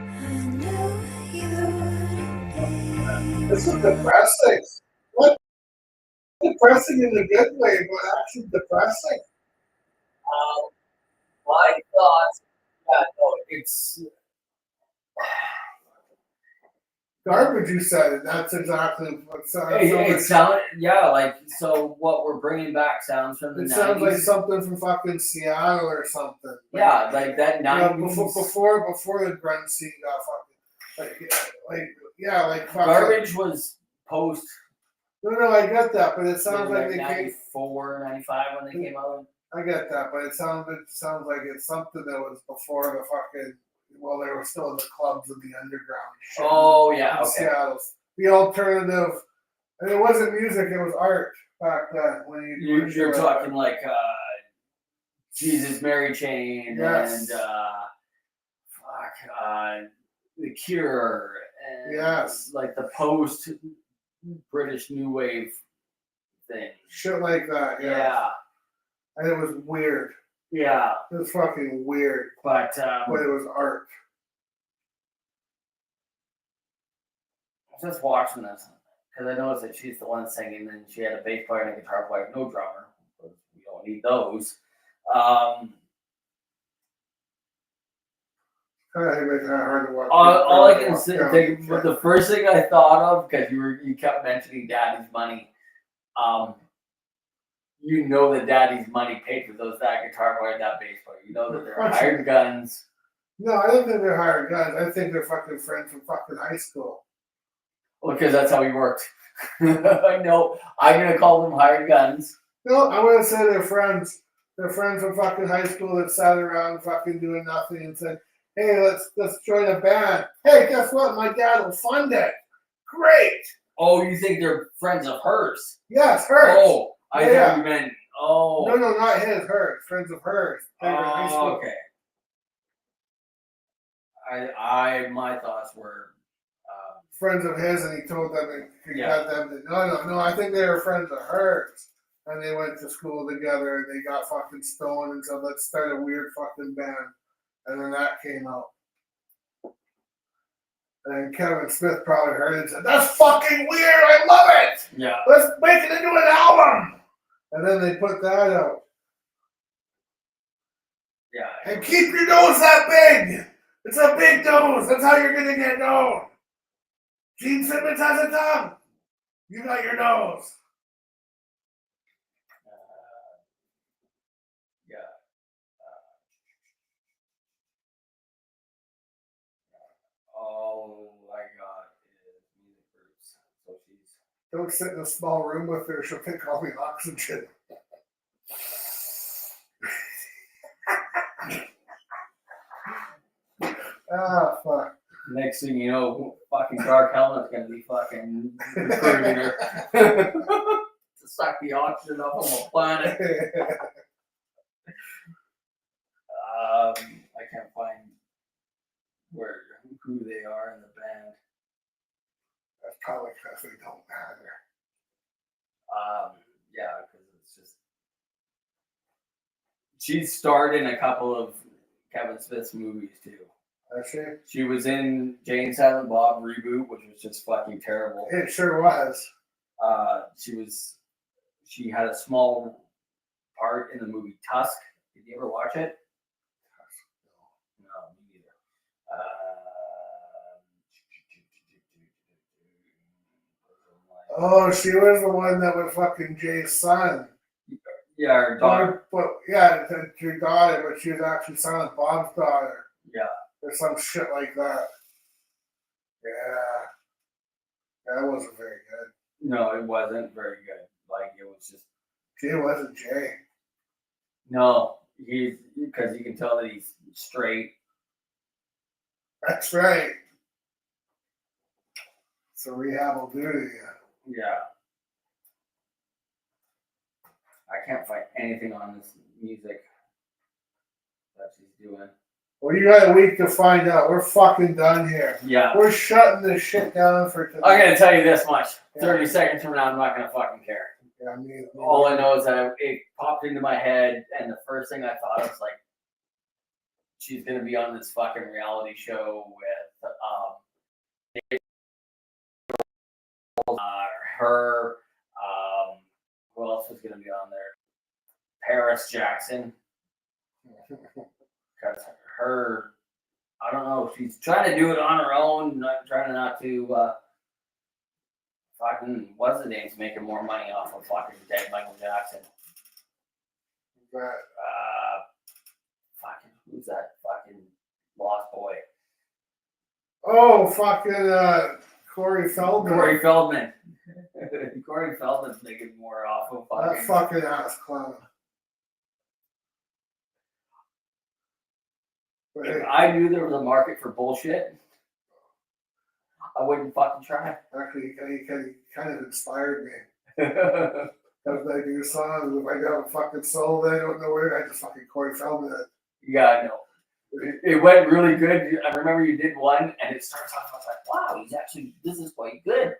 I knew you wouldn't be. This is depressing. What? depressing in a good way, but actually depressing. My thoughts, yeah, no, it's Garbage, you said, and that's exactly what sounds. it sounds, yeah, like, so what we're bringing back sounds from the It 90s. sounds like something from fucking Seattle or something. Yeah, like that You know, 90s. before the grunge scene got fucking like fucking, Garbage was post No, I get that, but it sounds like they came. 94, 95 when they came out. I get that, but it sounds like it's something that was before the fucking. Well, they were still in the clubs of the underground. Shit Oh, yeah, in okay. Seattle. The alternative, and it wasn't music; it was art back then. When You're talking like Jesus, Mary Chain, Yes. and The Cure, and Yes. like the post British New Wave thing. shit like that. Yeah. Yeah, And it was weird. yeah, It was fucking weird, but but it was art. I was just watching this because I noticed that she's the one singing, and she had a bass player and a guitar player, no drummer. Because we don't need those. Kind of make it hard to watch. All I can say, Yeah. but the first thing I thought of, because you kept mentioning Daddy's Money, you know that Daddy's Money paid for that guitar player and that bass player. You know that they're hired guns. No, I don't think they're hired guys. I think they're fucking friends from fucking high school. Because that's how he worked. I know. I'm gonna call them hired guns. No, I want to say they're friends. They're friends from fucking high school that sat around fucking doing nothing and said, "Hey, let's join a band. Hey, guess what? My dad will fund it. Great. Oh, you think they're friends of hers? Yes, hers. Oh, I Yeah. thought you meant. Oh. No, not his. Hers. Friends of hers. They were in high school. Oh, okay. My thoughts were. Friends of his, and he told them he Yeah. got them to no. I think they were friends of hers, and they went to school together, and they got fucking stoned, and said, "Let's start a weird fucking band," and then that came out. And Kevin Smith probably heard it and said, "That's fucking weird. I love it. Yeah. Let's make it into an album." And then they put that out. Yeah. And keep your nose that big. It's a big nose. That's how you're gonna get known. Gene Simmons has a tongue. You got your nose. Yeah. All I got is music groups. So she's. Don't sit in a small room with her. She'll take all the oxygen. Ah, fuck. Next thing you know, fucking Dark Helmet's gonna be fucking recruiting her to suck the oxygen off of a planet. I can't find who they are in the band. That's probably because they don't matter. Yeah, because it's just she starred in a couple of Kevin Smith's movies too. Actually, She was in Jay and Silent Bob reboot, which was just fucking terrible. it sure was. She had a small part in the movie Tusk. Did you ever watch it? No, me neither. Oh, she was the one that was fucking Jay's son. Yeah, her daughter. But yeah, it's your daughter, but she was actually Silent Bob's daughter. Yeah. Or some shit like that. Yeah. That wasn't very good. No, it wasn't very good. Like it was just Jay wasn't Jay. no. He's because you can tell that he's straight. That's right. So rehab will do to you. Yeah. I can't find anything on this music that she's doing. Well, you got a week to find out. We're fucking done here. Yeah. We're shutting this shit down for today. I'm gonna tell you this much. Yeah. 30 seconds from now, I'm not gonna fucking care. Yeah, me. All I know is that it popped into my head, and the first thing I thought was like, she's gonna be on this fucking reality show with her, who else was gonna be on there? Paris Jackson. Cause her, I don't know, she's trying to do it on her own, trying not to, fucking, what's the name's making more money off of fucking dead Michael Jackson. But Fucking, who's that fucking lost boy? oh, fucking Corey Feldman. Corey Feldman. Corey Feldman's making more off of That fucking. fucking ass clown. But If hey, I knew there was a market for bullshit, I wouldn't fucking try. actually, he kind of inspired me. As I do songs, if I got a fucking soul, they don't know where I just fucking Corey Feldman. Yeah, I know. It went really good. I remember you did one, and it starts off. I was like, "Wow, he's actually this is quite good."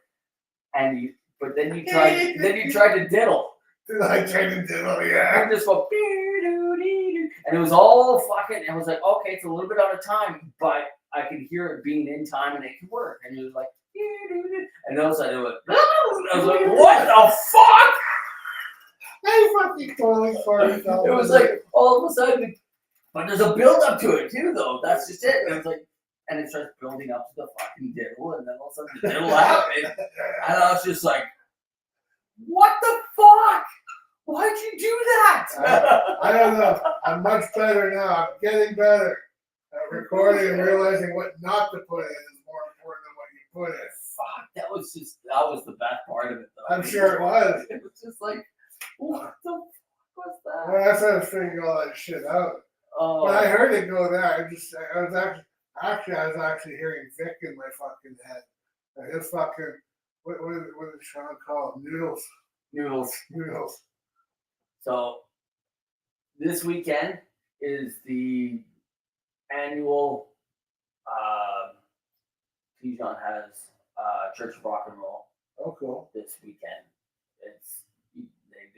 And but then you tried to diddle. Did I try to do it? Yeah. And just go, "Doo-doo-dee-doo," and it was all fucking. And I was like, "Okay, it's a little bit out of time, but I could hear it being in time, and it could work." And it was like, "Doo-doo-doo," and all of a sudden it went. I was like, "What the fuck?" I fucking totally Corey Feldman. It was like all of a sudden, but there's a build up to it too, though. That's just it. And it was like, and it starts building up to the fucking diddle, and then all of a sudden the diddle happened, and I was just like, "What the fuck? Why'd you do that?" I don't know. I'm much better now. I'm getting better at recording and realizing what not to put in is more important than what you put in. Fuck, that was the best part of it, though. I'm sure it was. It was just like, what the fuck was that? Well, that's how I was figuring all that shit out. Oh, When I heard it go there, I was actually hearing Vic in my fucking head. And his fucking, what did Sean call him? noodles. Noodles. So this weekend is the annual Tijon has Church of Rock and Roll Oh, cool. this weekend. They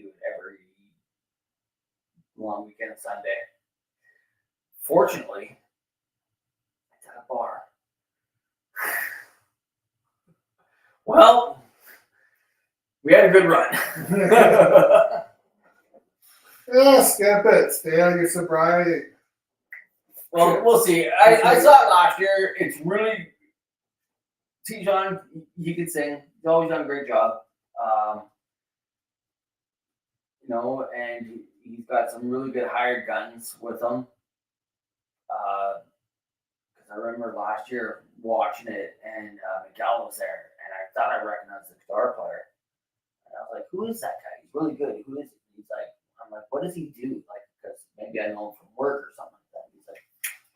do it every long weekend Sunday. Fortunately, it's at a bar. Well, we had a good run. Yeah, skip it. Stay on your sobriety. Well, we'll see. I saw it last year. It's really Tijon. He can sing. He's always done a great job. You know, and he's got some really good hired guns with him. Because I remember last year watching it, and Miguel was there, and I thought I recognized the guitar player. And I was like, "Who is that guy? He's really good. Who is he?" He's like, "I'm like, what does he do? Like, because maybe I know him from work or something like that." He's like,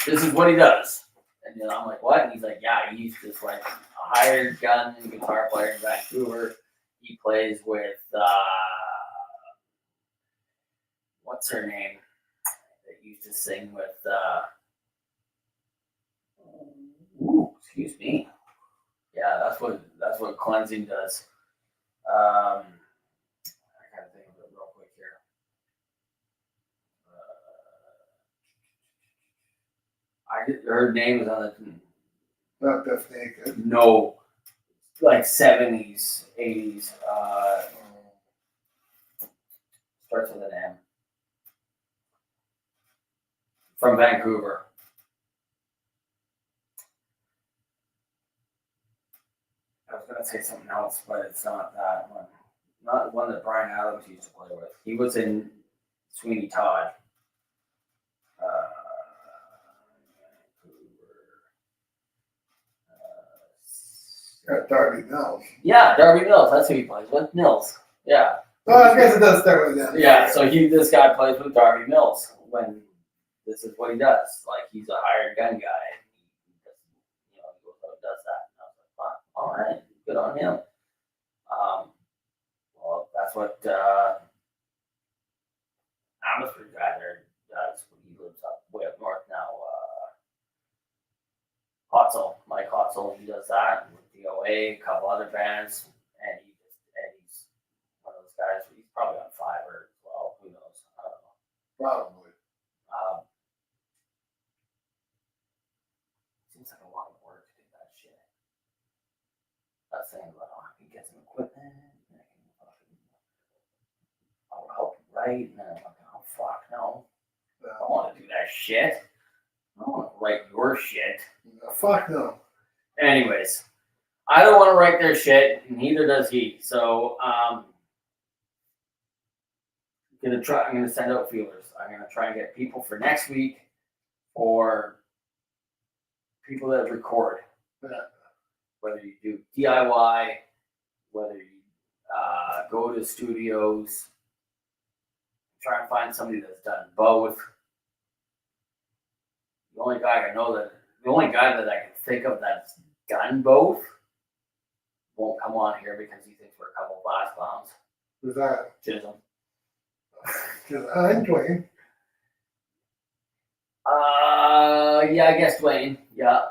"This is what he does." And then I'm like, "What?" And he's like, "Yeah, he's just like a hired gun guitar player in Vancouver. He plays with what's her name that used to sing with excuse me. Yeah, that's what cleansing does. I gotta think of it real quick here. Her name is on the Not Death Naked. no, like 70s, 80s. Starts with an M. From Vancouver. I was gonna say something else, but it's not that one. Not the one that Brian Adams used to play with. He was in Sweeney Todd. Got Darby Mills. Yeah, Darby Mills. That's who he plays with. Mills. Yeah. Well, I guess it does start with them. Yeah. So this guy plays with Darby Mills when this is what he does. Like he's a hired gun guy. He goes out and does that. And I was like, "Fine, all right, good on him." Well, that's what Abbotsford guy there does. He lives up way up north now. Hotzel, Mike Hotzel, he does that with DOA, a couple other bands, and he's one of those guys. He's probably on Fiverr as well. Who knows? I don't know. Probably. Seems like a lot of work to do that shit. That's saying, well, I can get some equipment. write, and then I'm like, oh fuck no, I No, don't want to do that shit. I don't want to write your shit. fuck no. Anyways, I don't want to write their shit, and neither does he. So, I'm gonna send out feelers. I'm gonna try and get people for next week, or people that record. Yeah. Whether you do DIY, whether you go to studios, try and find somebody that's done both. The only guy that I can think of that's done both won't come on here because he thinks we're a couple of blast bombs. Who's that? Chisholm. Because I'm Dwayne. Yeah, I guess Dwayne. Yeah.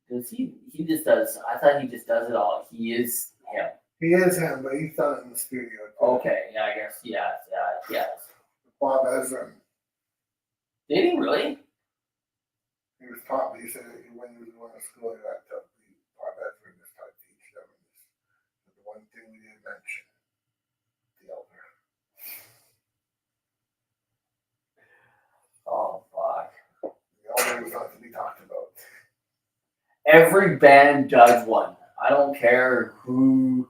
Does he just does, I thought he just does it all. He is him. He is him, but he's done it in the studio. too. Okay, yeah, I guess, yeah. Bob Ezra. Did he really? He was taught me. He said when he was going to school, he got to Bob Ezra just taught to teach them. The one thing we didn't mention, the elder. Oh, fuck. The elder was not to be talked about. Every band does one. I don't care who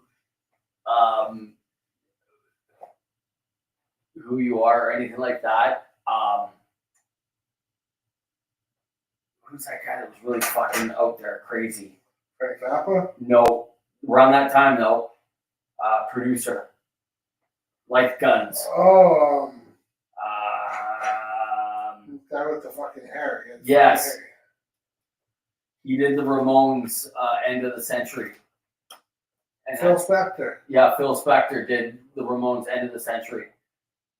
you are or anything like that. Who's that guy that was really fucking out there crazy? Frank Zappa? No, around that time though. Producer. Life Guns. Oh, that with the fucking hair. He had the Yes. fucking hair. He did the Ramones end of the century. And Phil that's- Spector. yeah, Phil Spector did the Ramones end of the century.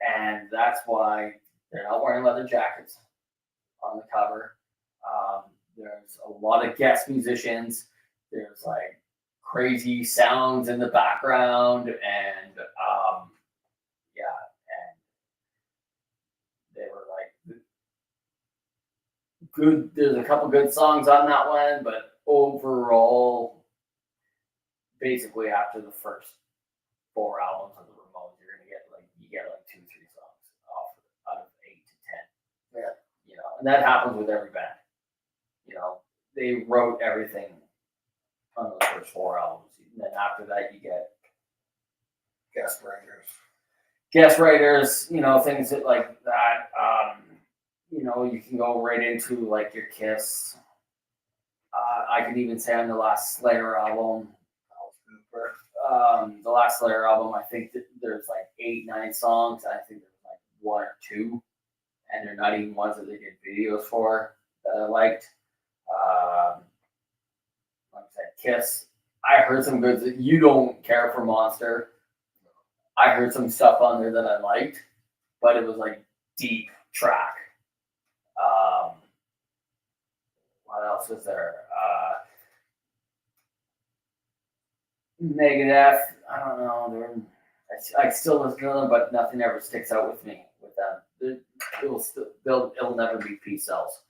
And that's why they're not wearing leather jackets on the cover. There's a lot of guest musicians. There's like crazy sounds in the background, and yeah, and they were like good. There's a couple good songs on that one, but overall, basically after the first 4 albums of the Ramones, you're gonna get like 2-3 songs out of 8 to 10. Yeah. You know, and that happens with every band. You know, they wrote everything on the first 4 albums, and then after that you get Guest writers. guest writers, you know, things that like that. You know, you can go right into like your Kiss. I can even say on the last Slayer album, the last Slayer album, I think that there's like 8-9 songs. I think there's like 1 or 2, and they're not even ones that they did videos for that I liked. Like I said, Kiss. I heard some good. You don't care for Monster. I heard some stuff on there that I liked, but it was like deep track. What else was there? Megadeth. I don't know. I still listen to them, but nothing ever sticks out with me with them. It'll never be Peace Cells.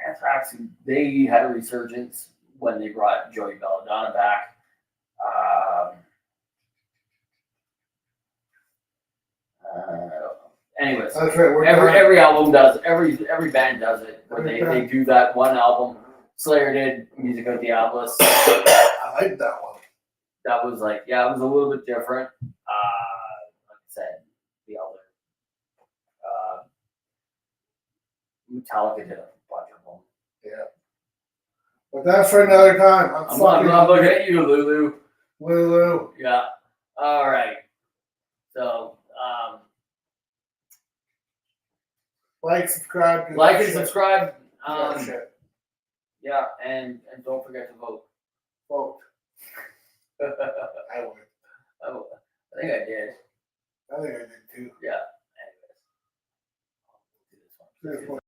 Anthrax, they had a resurgence when they brought Joey Belladonna back. Anyways, That's right. We're every album does every band does it where Every they do that one album. Slayer did Music of Diablos. I like that one. That was like, yeah, it was a little bit different. Like I said, the Elder. Metallica did a bunch of them. Yeah. But that's for another time. I'm not looking at you, Lulu. Lulu. Yeah. All right. So, Like, subscribe. do like that and shit. subscribe. Do that shit. Yeah, and don't forget to vote. Vote. I I would. think I did. I think I did too. Yeah. Anyways. I'll do this one. This one.